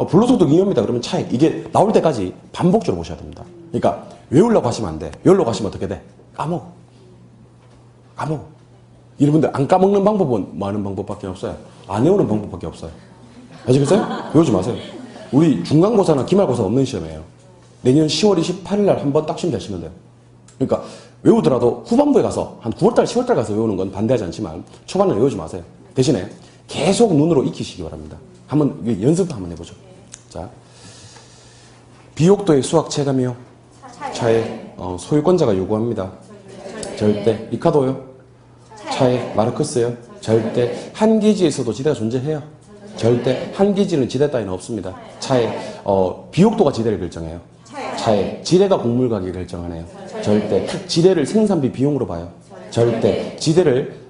불로소득 잉여입니다. 그러면 차액. 이게 나올 때까지 반복적으로 보셔야 됩니다. 그러니까 외우려고 하시면 안 돼. 외우려고 하시면 어떻게 돼? 까먹어. 여러분들 안 까먹는 방법은 뭐 하는 방법밖에 없어요. 안 외우는 방법밖에 없어요. 아시겠어요? 외우지 마세요. 우리 중간고사나 기말고사 없는 시험이에요. 내년 10월 28일 날 한 번 딱 시험 잘 치면 돼요. 그러니까 외우더라도 후반부에 가서 한 9월달, 10월달 가서 외우는 건 반대하지 않지만 초반에 외우지 마세요. 대신에 계속 눈으로 익히시기 바랍니다. 한번 연습 한번 해보죠. 자, 비옥도의 수학 체감이요. 차액. 소유권자가 요구합니다. 절대. 리카도요. 차액. 마르크스요. 절대. 한계지에서도 지대가 존재해요. 절대. 한계지는 지대 따위는 없습니다. 차액. 비옥도가 지대를 결정해요. 차액. 지대가 곡물 가격을 결정하네요. 절대. 지대를 생산비 비용으로 봐요. 절대. 지대를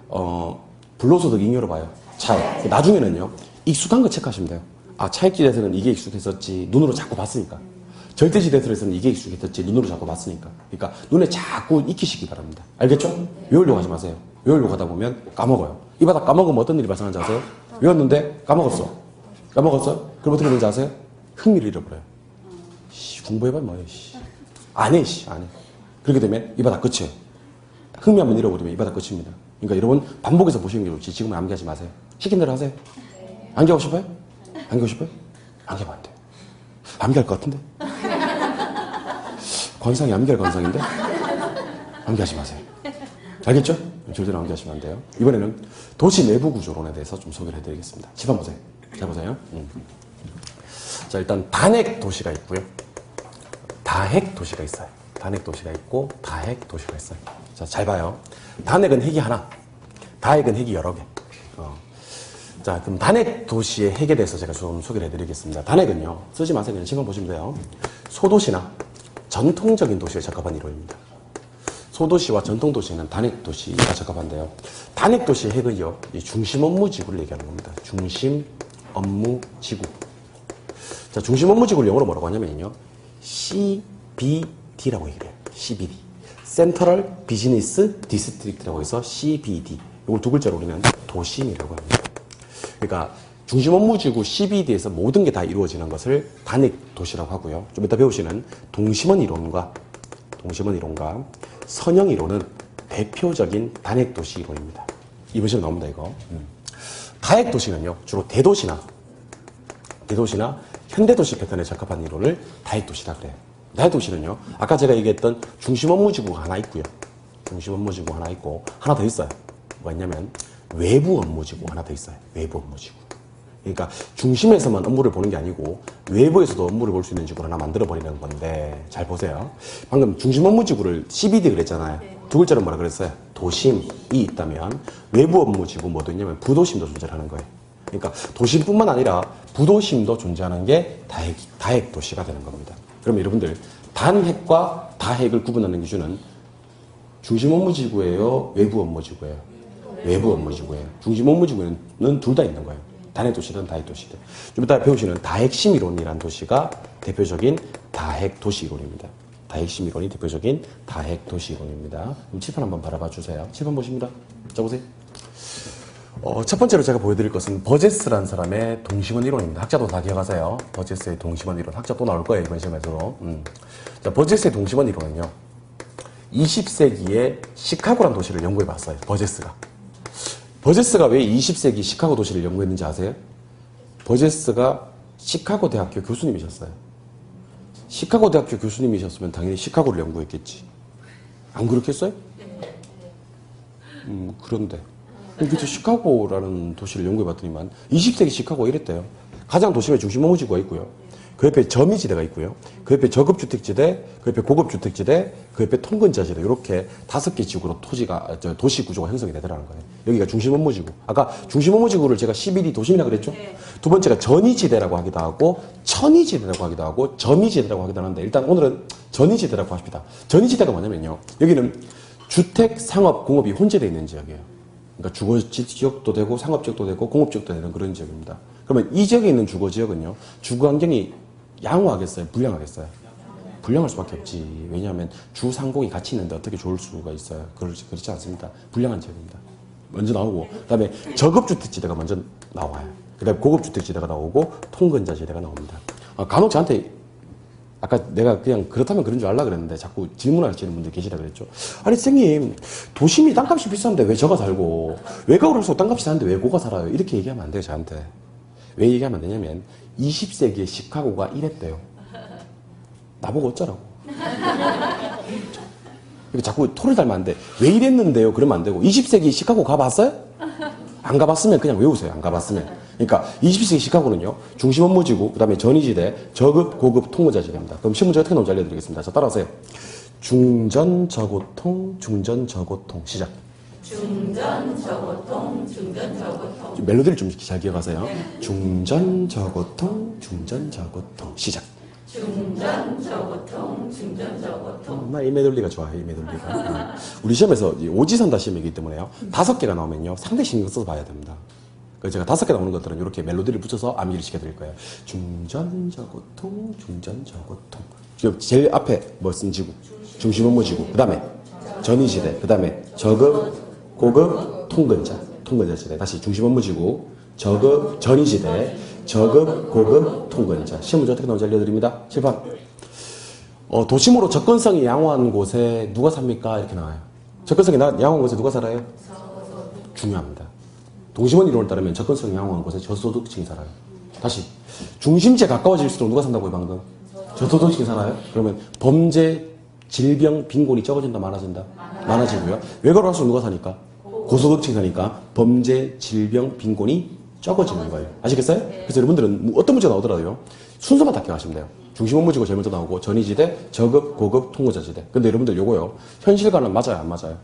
불로소득 잉여로 봐요. 차액. 나중에는요. 익숙한 거 체크하시면 돼요. 아, 차액지대에서는 이게 익숙했었지. 눈으로 자꾸 봤으니까. 절대지대에서는 이게 익숙했었지. 눈으로 자꾸 봤으니까. 그러니까 눈에 자꾸 익히시기 바랍니다. 알겠죠? 외우려고 하지 마세요. 외우려고 하다 보면 까먹어요. 이 바닥 까먹으면 어떤 일이 발생하는지 아세요? 외웠는데 까먹었어. 그럼 어떻게 되는지 아세요? 흥미를 잃어버려요. 공부해봐 뭐해. 안 해. 안 해. 그렇게 되면 이 바닥 끝이에요. 흥미 한번 잃어버리면 이 바닥 끝입니다. 그러니까 여러분 반복해서 보시는 게 좋지. 지금은 암기하지 마세요. 시킨 대로 하세요. 암기하고 싶어요? 암기하고 싶어요? 암기하면 안 돼요. 암기할 것 같은데? 관상이 암기할 관상인데? 암기하지 마세요. 알겠죠? 절대로 암기하시면 안 돼요. 이번에는 도시 내부 구조론에 대해서 좀 소개를 해드리겠습니다. 집안 보세요. 잘 보세요. 자, 일단 단핵 도시가 있고요. 다핵 도시가 있어요. 단핵 도시가 있고 다핵 도시가 있어요. 자, 잘 봐요. 단핵은 핵이 하나, 다핵은 핵이 여러 개. 자, 그럼 단핵 도시의 핵에 대해서 제가 좀 소개를 해드리겠습니다. 단핵은요, 쓰지 마세요. 그냥 신경 보시면 돼요. 소도시나 전통적인 도시에 적합한 이론입니다. 소도시와 전통도시는 단핵 도시가 적합한데요. 단핵 도시의 핵은요, 이 중심 업무 지구를 얘기하는 겁니다. 중심 업무 지구. 자, 중심 업무 지구를 영어로 뭐라고 하냐면요, CBD라고 얘기를 해요. CBD. 센트럴 비즈니스 디스트릭트라고 해서 CBD. 이걸 두 글자로 우리는 도심이라고 합니다. 그러니까 중심 업무지구 CBD에서 모든 게 다 이루어지는 것을 단핵 도시라고 하고요. 좀 이따 배우시는 동심원 이론과 선형 이론은 대표적인 단핵 도시 이론입니다. 이번 시험 나옵니다, 이거. 다핵 도시는요, 주로 대도시나 현대도시 패턴에 적합한 이론을 다핵 도시라 그래요. 다핵 도시는요, 아까 제가 얘기했던 중심 업무지구가 하나 있고요. 중심 업무지구 하나 있고, 하나 더 있어요. 뭐가 있냐면, 외부 업무지구 하나 더 있어요. 외부 업무지구. 그러니까 중심에서만 업무를 보는 게 아니고 외부에서도 업무를 볼 수 있는 지구를 하나 만들어버리는 건데, 잘 보세요. 방금 중심 업무지구를 CBD 그랬잖아요. 두 글자로 뭐라 그랬어요? 도심이 있다면 외부 업무지구 뭐도 있냐면 부도심도 존재하는 거예요. 그러니까 도심뿐만 아니라 부도심도 존재하는 게 다핵 도시가 되는 겁니다. 그러면 여러분들 단핵과 다핵을 구분하는 기준은 중심 업무지구예요? 외부 업무지구예요? 외부 업무지구예요. 중심 업무지구는 둘 다 있는 거예요. 단핵 도시든 다핵 도시든. 좀 이따 배우시는 다핵심 이론이라는 도시가 대표적인 다핵 도시 이론입니다. 다핵심 이론이 대표적인 다핵 도시 이론입니다. 그럼 칠판 한번 바라봐 주세요. 칠판 보십니다. 자, 보세요. 첫 번째로 제가 보여드릴 것은 버제스라는 사람의 동심원 이론입니다. 학자도 다 기억하세요. 버제스의 동심원 이론. 학자 또 나올 거예요, 이번 시험에서도. 자, 버제스의 동심원 이론은요, 20세기에 시카고라는 도시를 연구해 봤어요. 버제스가 왜 20세기 시카고 도시를 연구했는지 아세요? 버제스가 시카고 대학교 교수님이셨어요. 시카고 대학교 교수님이셨으면 당연히 시카고를 연구했겠지. 안 그렇겠어요? 그런데. 그래서 시카고라는 도시를 연구해 봤더니만 20세기 시카고가 이랬대요. 가장 도심의 중심 업무지구가 있고요. 그 옆에 점이지대가 있고요. 그 옆에 저급주택지대, 그 옆에 고급주택지대, 그 옆에 통근자지대, 이렇게 5개 지구로 도시 구조가 형성이 되더라는 거예요. 여기가 중심 업무지구. 아까 중심 업무지구를 제가 CBD 도심이라고 그랬죠? 두 번째가 전이지대라고 하기도 하고, 천이지대라고 하기도 하고, 점이지대라고 하기도 하는데, 일단 오늘은 전이지대라고 합시다. 전이지대가 뭐냐면요, 여기는 주택, 상업, 공업이 혼재되어 있는 지역이에요. 그러니까 주거 지역도 되고, 상업 지역도 되고, 공업 지역도 되는 그런 지역입니다. 그러면 이 지역에 있는 주거지역은요, 주거환경이 양호하겠어요? 불량하겠어요? 불량할 수밖에 없지. 왜냐하면 주상공이 같이 있는데 어떻게 좋을 수가 있어요? 그렇지 않습니다. 불량한 지역입니다. 먼저 나오고, 그 다음에 저급주택지대가 먼저 나와요. 그 다음에 고급주택지대가 나오고, 통근자지대가 나옵니다. 간혹 저한테, 아까 내가 그냥 그렇다면 그런 줄 알라 그랬는데, 자꾸 질문하시는 분들 계시다 그랬죠. 아니, 선생님, 도심이 땅값이 비싼데 왜 저가 살고, 외곽으로 해서 땅값이 사는데 왜 고가 살아요? 이렇게 얘기하면 안 돼요, 저한테. 왜 얘기하면 안 되냐면, 20세기에 시카고가 이랬대요. 나보고 어쩌라고. 자꾸 토를 달면 안 돼. 왜 이랬는데요? 그러면 안 되고. 20세기 시카고 가봤어요? 안 가봤으면 그냥 외우세요. 안 가봤으면. 그러니까 20세기 시카고는요. 중심 업무지구, 그 다음에 전위지대, 저급, 고급, 통근자지대입니다. 그럼 신문제 어떻게 나오는지 알려드리겠습니다. 자, 따라하세요. 중전저고통, 중전저고통. 시작. 중전저고통, 중전저고통. 멜로디를 좀 잘 기억하세요. 중전저고통, 중전저고통. 시작. 중전저고통, 중전저고통. 나 이 메들리가 좋아해, 이 메들리가. 우리 시험에서 오지선다 시험이기 때문에요. 5개가 나오면요. 상대 신경 써서 봐야 됩니다. 그래서 제가 5개 나오는 것들은 이렇게 멜로디를 붙여서 암기를 시켜드릴 거예요. 중전저고통, 중전저고통. 제일 앞에 뭐 쓴 지구? 중심업무지구. 그 다음에 전위지대. 그 다음에 저급, 고급, 통근자. 통근자지대. 다시 중심업무지구, 저급, 전위지대, 저급, 고급, 통근자. 시험 문제 어떻게 나오는지 알려드립니다. 7번. 도심으로 접근성이 양호한 곳에 누가 삽니까? 이렇게 나와요. 접근성이 양호한 곳에 누가 살아요? 중요합니다. 동심원 이론을 따르면 접근성이 양호한 곳에 저소득층이 살아요. 다시. 중심지에 가까워질수록 누가 산다고요, 방금? 저소득층이 살아요? 그러면 범죄, 질병, 빈곤이 적어진다, 많아진다? 많아지고요. 외곽으로 갈수록 누가 사니까? 고소득층이 사니까 범죄, 질병, 빈곤이 적어지는 거예요. 아시겠어요? 그래서 여러분들은 어떤 문제가 나오더라도요. 순서만 딱 기억하시면 돼요. 중심 업무지구 제일 먼저 나오고 전위지대, 저급, 고급, 통근자지대. 근데 여러분들 요거요. 현실과는 맞아요? 안 맞아요?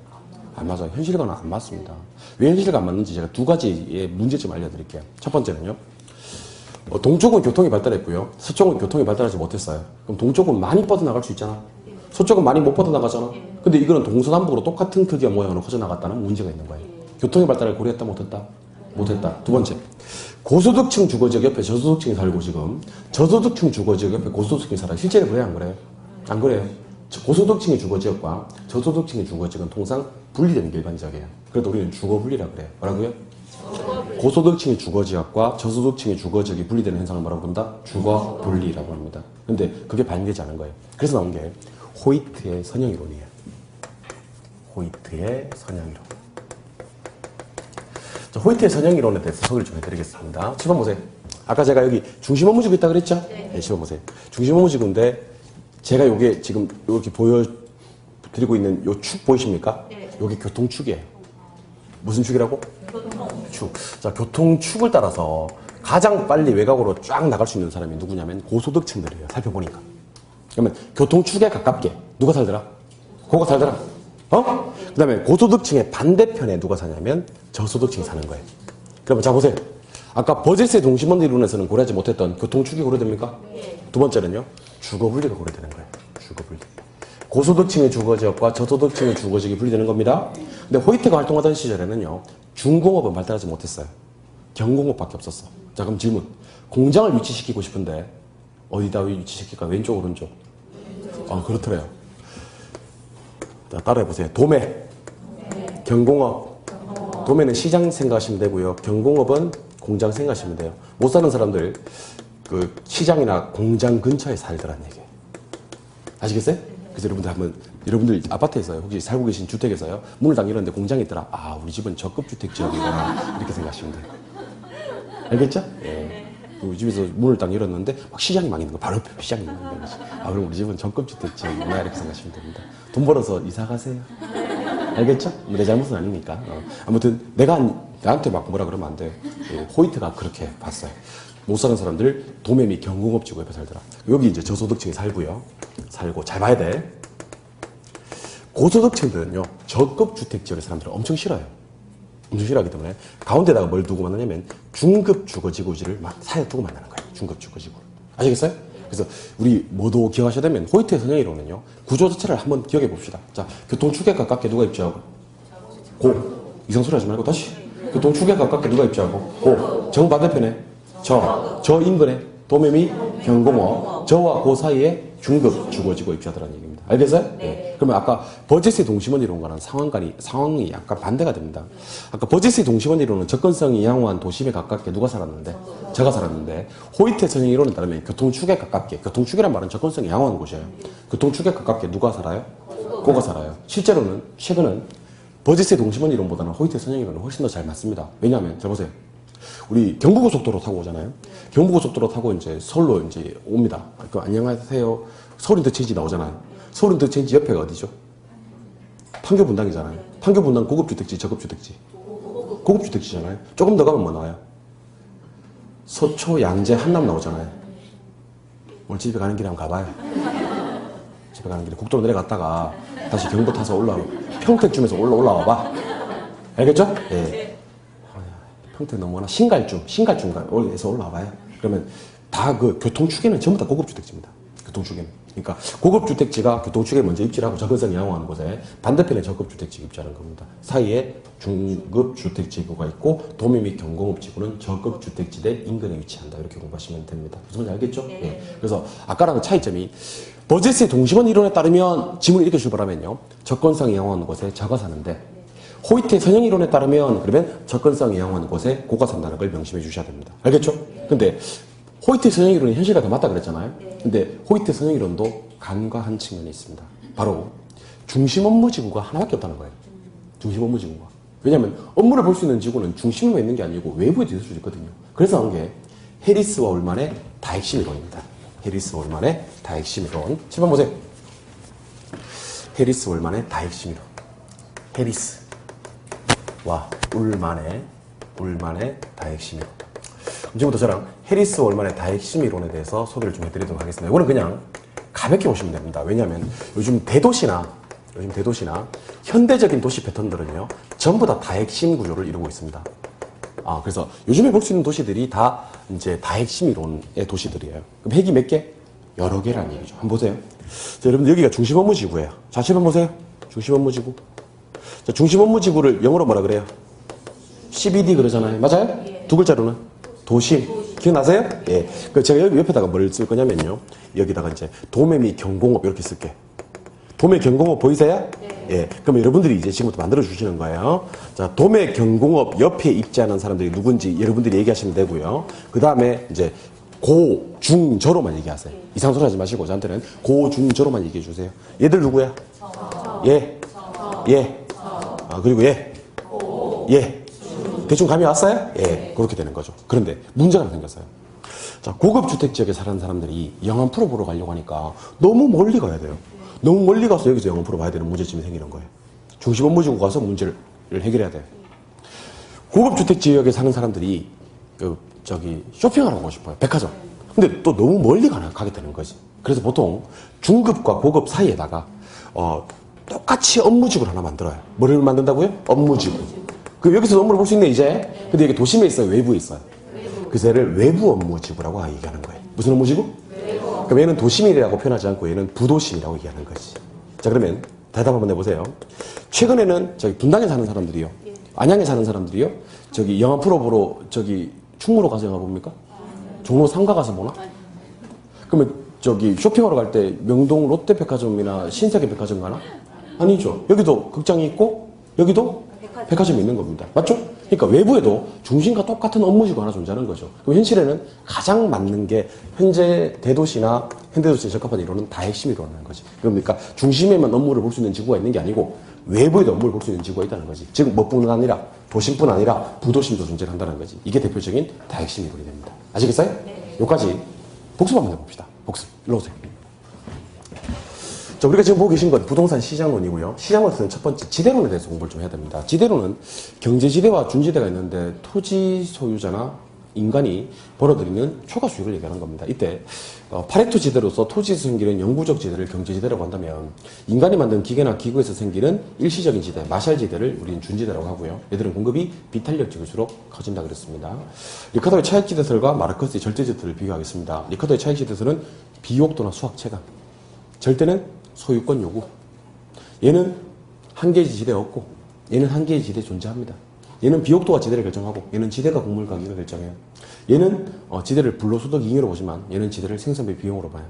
안 맞아요. 현실과는 안 맞습니다. 왜 현실과 안 맞는지 제가 두 가지의 문제점 알려드릴게요. 첫 번째는요. 동쪽은 교통이 발달했고요. 서쪽은 교통이 발달하지 못했어요. 그럼 동쪽은 많이 뻗어나갈 수 있잖아. 서쪽은 많이 못 뻗어나가잖아. 근데 이거는 동서남북으로 똑같은 크기와 모양으로 퍼져나갔다는 문제가 있는 거예요. 교통의 발달을 고려했다 못했다? 못했다. 두 번째, 고소득층 주거지역 옆에 저소득층이 살고 지금 저소득층 주거지역 옆에 고소득층이 살아요. 실제로 그래요? 안 그래요? 안 그래요. 고소득층의 주거지역과 저소득층의 주거지역은 통상 분리되는 게 일반적이에요. 그래도 우리는 주거분리라고 그래요. 뭐라고요? 고소득층의 주거지역과 저소득층의 주거지역이 분리되는 현상을 뭐라고 부른다? 주거분리라고 합니다. 근데 그게 반영되지 않은 거예요. 그래서 나온 게 호이트의 선형이론이에요. 호이트의 선형이론. 자, 호이트의 선형이론에 대해서 소개를 좀 해드리겠습니다. 7번 보세요. 아까 제가 여기 중심업무지구 있다고 그랬죠? 네, 7번 보세요. 중심업무지구인데 제가 요게 지금 이렇게 보여드리고 있는 요 축 보이십니까? 네. 요게 교통축이에요. 무슨 축이라고? 교통축. 자, 교통축을 따라서 가장 빨리 외곽으로 쫙 나갈 수 있는 사람이 누구냐면 고소득층들이에요. 살펴보니까. 그러면 교통축에 가깝게 누가 살더라? 고가 살더라. 그 다음에 고소득층의 반대편에 누가 사냐면 저소득층이 사는 거예요. 그러면 자 보세요. 아까 버젯의 동심원 이론에서는 고려하지 못했던 교통축이 고려됩니까? 네. 두 번째는요. 주거분리가 고려되는 거예요. 주거분리. 고소득층의 주거지역과 저소득층의 주거지역이 분리되는 겁니다. 근데 호이트가 활동하던 시절에는요. 중공업은 발달하지 못했어요. 경공업밖에 없었어. 자 그럼 질문. 공장을 위치시키고 싶은데 어디다 위치시킬까? 왼쪽 오른쪽? 그렇더래요. 자, 따라해보세요. 도매, 경공업. 도매는 시장 생각하시면 되고요. 경공업은 공장 생각하시면 돼요. 못 사는 사람들 그 시장이나 공장 근처에 살더란 얘기예요. 아시겠어요? 그래서 여러분들 아파트에서요. 혹시 살고 계신 주택에서요. 문을 딱 열었는데 공장이 있더라. 아, 우리 집은 저급주택 지역이구나. 이렇게 생각하시면 돼요. 알겠죠? 예. 우리 집에서 문을 딱 열었는데 막 시장이 막 있는 거 바로 옆에 시장이 있는 거예요. 아, 그럼 우리 집은 저급주택 지역이구나. 이렇게 생각하시면 됩니다. 돈 벌어서 이사 가세요. 알겠죠? 내 잘못은 아니니까. 아무튼 나한테 막 뭐라 그러면 안 돼요. 예, 호이트가 그렇게 봤어요. 못 사는 사람들 도매 및 경공업지구 옆에 살더라. 여기 이제 저소득층이 살고요. 살고 잘 봐야 돼. 고소득층들은요. 저급 주택 지역의 사람들을 엄청 싫어요. 엄청 싫어하기 때문에 가운데다가 뭘 두고 만나냐면 중급 주거지구지를 막 사이에 두고 만나는 거예요. 중급 주거지구. 아시겠어요? 그래서 우리 뭐도 기억하셔야 되면 호이트의 선형이론은요. 구조 자체를 한번 기억해 봅시다. 자, 교통축에 가깝게 누가 입지하고? 고. 이상 소리 하지 말고 다시. 교통축에 가깝게 누가 입지하고? 고. 정반대편에? 저 인근에 도매미 경공업 저와 그 사이에 중급 주거지구 입주하더라는 얘기입니다. 알겠어요? 네. 그러면 아까 버젯의 동심원 이론과는 상황이 약간 반대가 됩니다. 아까 버젯의 동심원 이론은 접근성이 양호한 도심에 가깝게 누가 살았는데? 제가 살았는데 호이트 선형 이론에 따르면 교통축에 가깝게, 교통축이란 말은 접근성이 양호한 곳이에요. 교통축에 가깝게 누가 살아요? 고가 살아요. 실제로는 최근은 버젯의 동심원 이론보다는 호이트 선형 이론이 훨씬 더 잘 맞습니다. 왜냐하면 잘 보세요. 우리 경부고속도로 타고 오잖아요. 경부고속도로 타고 이제 서울로 이제 옵니다. 그 안녕하세요. 서울인터체인지 나오잖아요. 서울인터체인지 옆에가 어디죠? 판교분당이잖아요. 판교분당 고급주택지, 저급주택지. 고급주택지잖아요. 조금 더 가면 뭐 나와요? 서초, 양재, 한남 나오잖아요. 오늘 집에 가는 길에 한번 가봐요. 집에 가는 길에 국도로 내려갔다가 다시 경부 타서 평택쯤에서 올라와 봐. 알겠죠? 예. 평택 넘어가나 신갈중에서 올라와봐요. 그러면 다 그 교통축에는 전부 다 고급주택지입니다. 교통축에는. 그러니까 고급주택지가 교통축에 먼저 입지를 하고 접근성이 양호한 곳에 반대편에 저급주택지가 입지하는 겁니다. 사이에 중급주택지구가 있고 도매 및 경공업지구는 저급주택지대 인근에 위치한다. 이렇게 공부하시면 됩니다. 무슨 말인지 알겠죠? 네. 네. 그래서 아까랑 차이점이 버젯의 동심원 이론에 따르면 지문을 이렇게 출발하면요. 접근성이 양호한 곳에 저가 사는데 호이트의 선형 이론에 따르면 그러면 접근성이 양호한 곳에 고가 산다는 걸 명심해 주셔야 됩니다. 알겠죠? 근데 호이트의 선형 이론이 현실과 더 맞다 그랬잖아요. 근데 호이트의 선형 이론도 간과한 측면이 있습니다. 바로 중심 업무 지구가 하나밖에 없다는 거예요. 중심 업무 지구가. 왜냐하면 업무를 볼 수 있는 지구는 중심에 있는 게 아니고 외부에 있을 수 있거든요. 그래서 나온 게 해리스와 올만의 다핵심 이론입니다. 해리스와 올만의 다핵심 이론. 7번 보세요. 해리스 올만의 다핵심 이론. 해리스 와 울만의 다핵심 이론. 지금부터 저랑 해리스 월만의 다핵심 이론에 대해서 소개를 좀 해드리도록 하겠습니다. 이거는 그냥 가볍게 보시면 됩니다. 왜냐하면 요즘 대도시나 현대적인 도시 패턴들은요 전부 다 다핵심 구조를 이루고 있습니다. 그래서 요즘에 볼 수 있는 도시들이 다 이제 다핵심 이론의 도시들이에요. 그럼 핵이 몇 개? 여러 개라는 얘기죠. 한번 보세요. 자, 여러분 여기가 중심 업무 지구예요. 자, 7번 보세요. 중심 업무 지구. 자, 중심 업무 지구를 영어로 뭐라 그래요? CBD 그러잖아요. 맞아요? 두 글자로는 도심. 기억나세요? 예. 그 제가 여기 옆에다가 뭘 쓸 거냐면요. 여기다가 이제 도매 및 경공업 이렇게 쓸게. 도매 경공업 보이세요? 예. 그럼 여러분들이 이제 지금부터 만들어 주시는 거예요. 자, 도매 경공업 옆에 입지하는 사람들이 누군지 여러분들이 얘기하시면 되고요. 그 다음에 이제 고, 중, 저로만 얘기하세요. 이상 소리 하지 마시고 저한테는 고, 중, 저로만 얘기해 주세요. 얘들 누구야? 예. 예. 그리고 예. 예. 대충 감이 왔어요? 예. 그렇게 되는 거죠. 그런데 문제가 생겼어요. 자, 고급 주택 지역에 사는 사람들이 영암 프로 보러 가려고 하니까 너무 멀리 가야 돼요. 너무 멀리 가서 여기서 영암 프로 봐야 되는 문제점이 생기는 거예요. 중심 업무 지구 가서 문제를 해결해야 돼요. 고급 주택 지역에 사는 사람들이 쇼핑하러 가고 싶어요. 백화점. 근데 또 너무 멀리 가게 되는 거지. 그래서 보통 중급과 고급 사이에다가 똑같이 업무지구를 하나 만들어요. 뭐를 만든다고요? 업무지구. 그 여기서 업무를 볼 수 있네 이제. 근데 이게 도심에 있어요, 외부에 있어요. 그래서 얘를 외부 업무지구라고 얘기하는 거예요. 무슨 업무지구? 그럼 얘는 도심이라고 표현하지 않고 얘는 부도심이라고 얘기하는 거지. 자, 그러면 대답 한번 해보세요. 최근에는 저기 분당에 사는 사람들이요, 안양에 사는 사람들이요, 저기 영화 프로 보러 충무로 가서 영화 봅니까? 종로 3가 가서 보나? 그러면 저기 쇼핑하러 갈 때 명동 롯데백화점이나 신세계백화점 가나? 아니죠. 여기도 극장이 있고 여기도 백화점이 있는 겁니다. 맞죠? 그러니까 외부에도 중심과 똑같은 업무지구 하나 존재하는 거죠. 그럼 현실에는 가장 맞는 게 현재 대도시나 현대도시에 적합한 이론은 다핵심 이론이라는 거지. 그러니까 중심에만 업무를 볼 수 있는 지구가 있는 게 아니고 외부에도 업무를 볼 수 있는 지구가 있다는 거지. 즉 뭐뿐 아니라 도심뿐 아니라 부도심도 존재한다는 거지. 이게 대표적인 다핵심 이론이 됩니다. 아시겠어요? 네. 여기까지 복습 한번 해봅시다. 복습. 일로 오세요. 자, 우리가 지금 보고 계신 건 부동산 시장론이고요. 시장론에서는 첫 번째 지대론에 대해서 공부를 좀 해야 됩니다. 지대론은 경제지대와 준지대가 있는데 토지 소유자나 인간이 벌어들이는 초과 수익을 얘기하는 겁니다. 이때 파레토 지대로서 토지에서 생기는 영구적 지대를 경제지대라고 한다면 인간이 만든 기계나 기구에서 생기는 일시적인 지대, 마샬 지대를 우리는 준지대라고 하고요. 얘들은 공급이 비탄력적일수록 커진다 그랬습니다. 리카르도의 차익지대설과 마르커스의 절대지대를 비교하겠습니다. 리카르도의 차익지대설은 비옥도나 수학 체감, 절대는 소유권 요구. 얘는 한 개의 지대 없고 얘는 한 개의 지대 존재합니다. 얘는 비옥도가 지대를 결정하고 얘는 지대가 곡물 가격을 결정해요. 얘는 지대를 불로소득 잉여로 보지만 얘는 지대를 생산비 비용으로 봐요.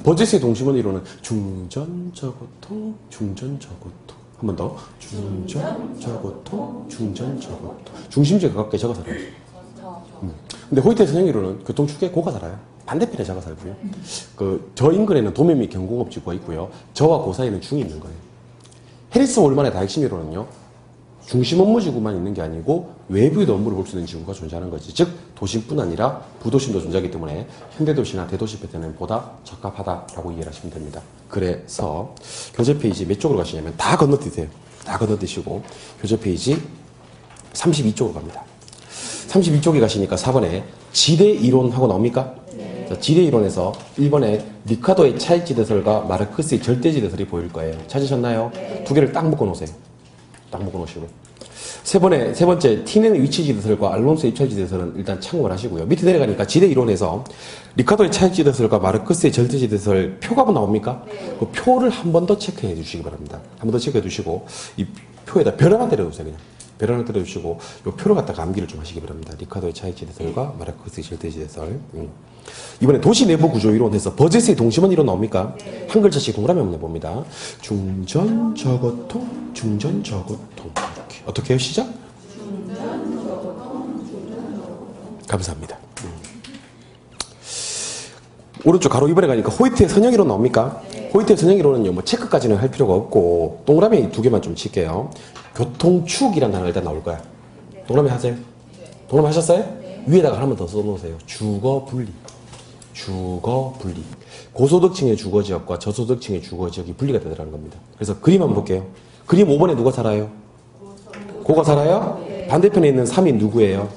버젯의 동심원 이론은 중전저고통, 중전저고통. 한 번 더. 중전저고통, 중전저고통. 중심지에 가깝게 저가 살아요. 근데 호이트의 선형 이론은 교통축에 고가 살아요. 반대편에 저가 살고요. 저 인근에는 도매 및 경공업지구가 있고요. 저와 그 사이에는 중이 있는 거예요. 해리스 올만의 다핵심 이론은요. 중심 업무지구만 있는 게 아니고 외부에도 업무를 볼 수 있는 지구가 존재하는 거지. 즉 도심뿐 아니라 부도심도 존재하기 때문에 현대도시나 대도시 패턴은 보다 적합하다라고 이해를 하시면 됩니다. 그래서 교재 페이지 몇 쪽으로 가시냐면 다 건너뛰세요. 다 건너뛰시고 교재 페이지 32쪽으로 갑니다. 32쪽에 가시니까 4번에 지대 이론하고 나옵니까? 네. 자, 지대 이론에서 1번에 리카도의 차익지대설과 마르크스의 절대지대설이 보일 거예요. 찾으셨나요? 네. 두 개를 딱 묶어 놓으세요. 딱 묶어 놓으시고. 세 번째, 티넨의 위치지대설과 알론소의 입찰지대설은 일단 참고를 하시고요. 밑에 내려가니까 지대 이론에서 리카도의 차익지대설과 마르크스의 절대지대설 표가 한번 나옵니까? 네. 그 표를 한 번 더 체크해 주시기 바랍니다. 한 번 더 체크해 주시고, 이 표에다 별 하나 때려주세요, 그냥. 별 하나 때려주시고, 요 표를 갖다가 암기를 좀 하시기 바랍니다. 리카도의 차익지대설과 마르크스의 절대지대설. 이번에 도시 내부 구조 이론에서 버젯의 동심원 이론 나옵니까? 네. 한 글자씩 동그라미 한번 내봅니다. 중전저고통, 중전저고통. 이렇게. 어떻게 해요? 시작? 감사합니다. 오른쪽 가로 2번에 가니까 호이트의 선형 이론 나옵니까? 네. 호이트의 선형 이론은요, 뭐 체크까지는 할 필요가 없고, 동그라미 두 개만 좀 칠게요. 교통축이라는 단어가 일단 나올 거야. 동그라미 하세요? 동그라미 하셨어요? 네. 위에다가 하나만 더 써놓으세요. 주거분리. 주거분리. 고소득층의 주거지역과 저소득층의 주거지역이 분리가 되더라는 겁니다. 그래서 그림 한번 볼게요. 그림 5번에 누가 살아요? 고가 살아요? 네. 반대편에 있는 3이 누구예요?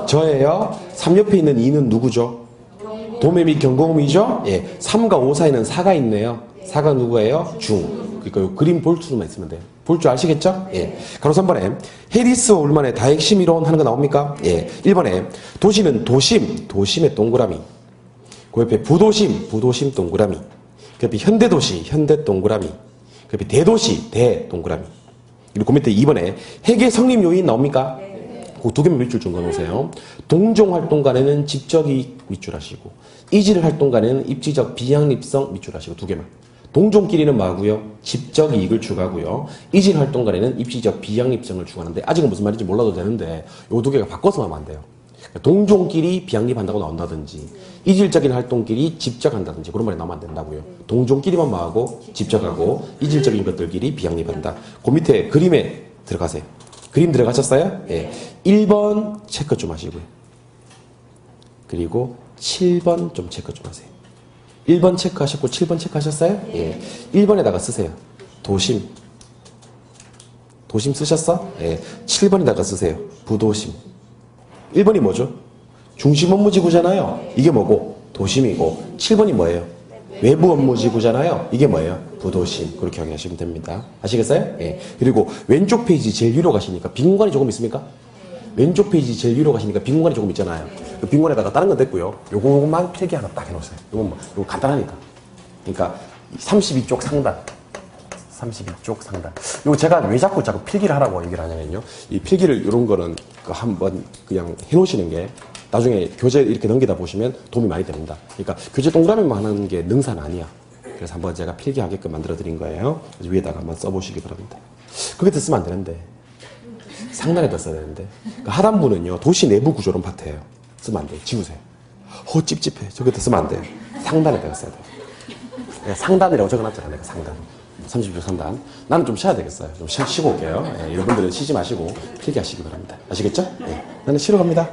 저예요. 3 옆에 있는 2는 누구죠? 도매 및 경공음이죠? 예. 3과 5 사이는 4가 있네요. 4가 누구예요? 중. 그러니까 요 그림 볼 수만 있으면 돼요. 볼 줄 아시겠죠? 예. 가로 3번에 해리스 올만의 다핵심 이론 하는 거 나옵니까? 예. 1번에 도시는 도심의 동그라미. 그 옆에 부도심 동그라미. 그 옆에 현대도시, 현대 동그라미. 그 옆에 대도시, 대 동그라미. 그리고 그 밑에 2번에 핵의 성립 요인 나옵니까? 그 두 개만 밑줄 좀 그어놓으세요. 동종 활동간에는 집적 이익 밑줄하시고, 이질 활동간에는 입지적 비양립성 밑줄하시고, 두 개만. 동종끼리는 뭐하고요? 집적 이익을 추구하고요. 이질 활동간에는 입지적 비양립성을 추구하는데, 아직은 무슨 말인지 몰라도 되는데, 요 두 개가 바꿔서 하면 안 돼요. 동종끼리 비양립한다고 나온다든지, 이질적인 활동끼리 집적한다든지, 그런 말이 나오면 안 된다고요. 동종끼리만 뭐하고, 집적하고, 이질적인 것들끼리 비양립한다. 그 밑에 그림에 들어가세요. 그림 들어가셨어요? 예. 1번 체크 좀 하시고요. 그리고 7번 좀 체크 좀 하세요. 1번 체크하셨고 7번 체크하셨어요? 예. 1번에다가 쓰세요. 도심 쓰셨어? 예. 7번에다가 쓰세요. 부도심. 1번이 뭐죠? 중심 업무지구잖아요. 이게 뭐고? 도심이고. 7번이 뭐예요? 외부 업무지구잖아요. 이게 뭐예요? 부도심. 그렇게 확인하시면 됩니다. 아시겠어요? 예. 그리고 왼쪽 페이지 제일 위로 가시니까 빈 공간이 조금 있습니까? 왼쪽 페이지 제일 위로 가시니까 빈 공간이 조금 있잖아요. 그 빈 공간에다가 다른 건 됐고요. 요거만 필기 하나 딱 해놓으세요. 요건 뭐, 요거 간단하니까. 그러니까 32쪽 상단. 32쪽 상단. 요거 제가 왜 자꾸 필기를 하라고 얘기를 하냐면요. 이 필기를 이런 거는 한번 그냥 해놓으시는 게 나중에 교재 이렇게 넘기다 보시면 도움이 많이 됩니다. 그러니까 교재 동그라미만 하는 게 능사는 아니야. 그래서 한번 제가 필기하게끔 만들어 드린 거예요. 그래서 위에다가 한번 써보시기 바랍니다. 그게 쓰면 안 되는데. 상단에다 써야 되는데. 그러니까 하단부는요, 도시 내부 구조론 파트예요. 쓰면 안 돼요. 지우세요. 찝찝해. 저기다 쓰면 안 돼요. 상단에다가 써야 돼요. 내가 상단이라고 적어놨잖아, 내가 상단. 30초 상단. 나는 좀 쉬어야 되겠어요. 좀 쉬고 올게요. 예, 여러분들은 쉬지 마시고 필기하시기 바랍니다. 아시겠죠? 예, 나는 쉬러 갑니다.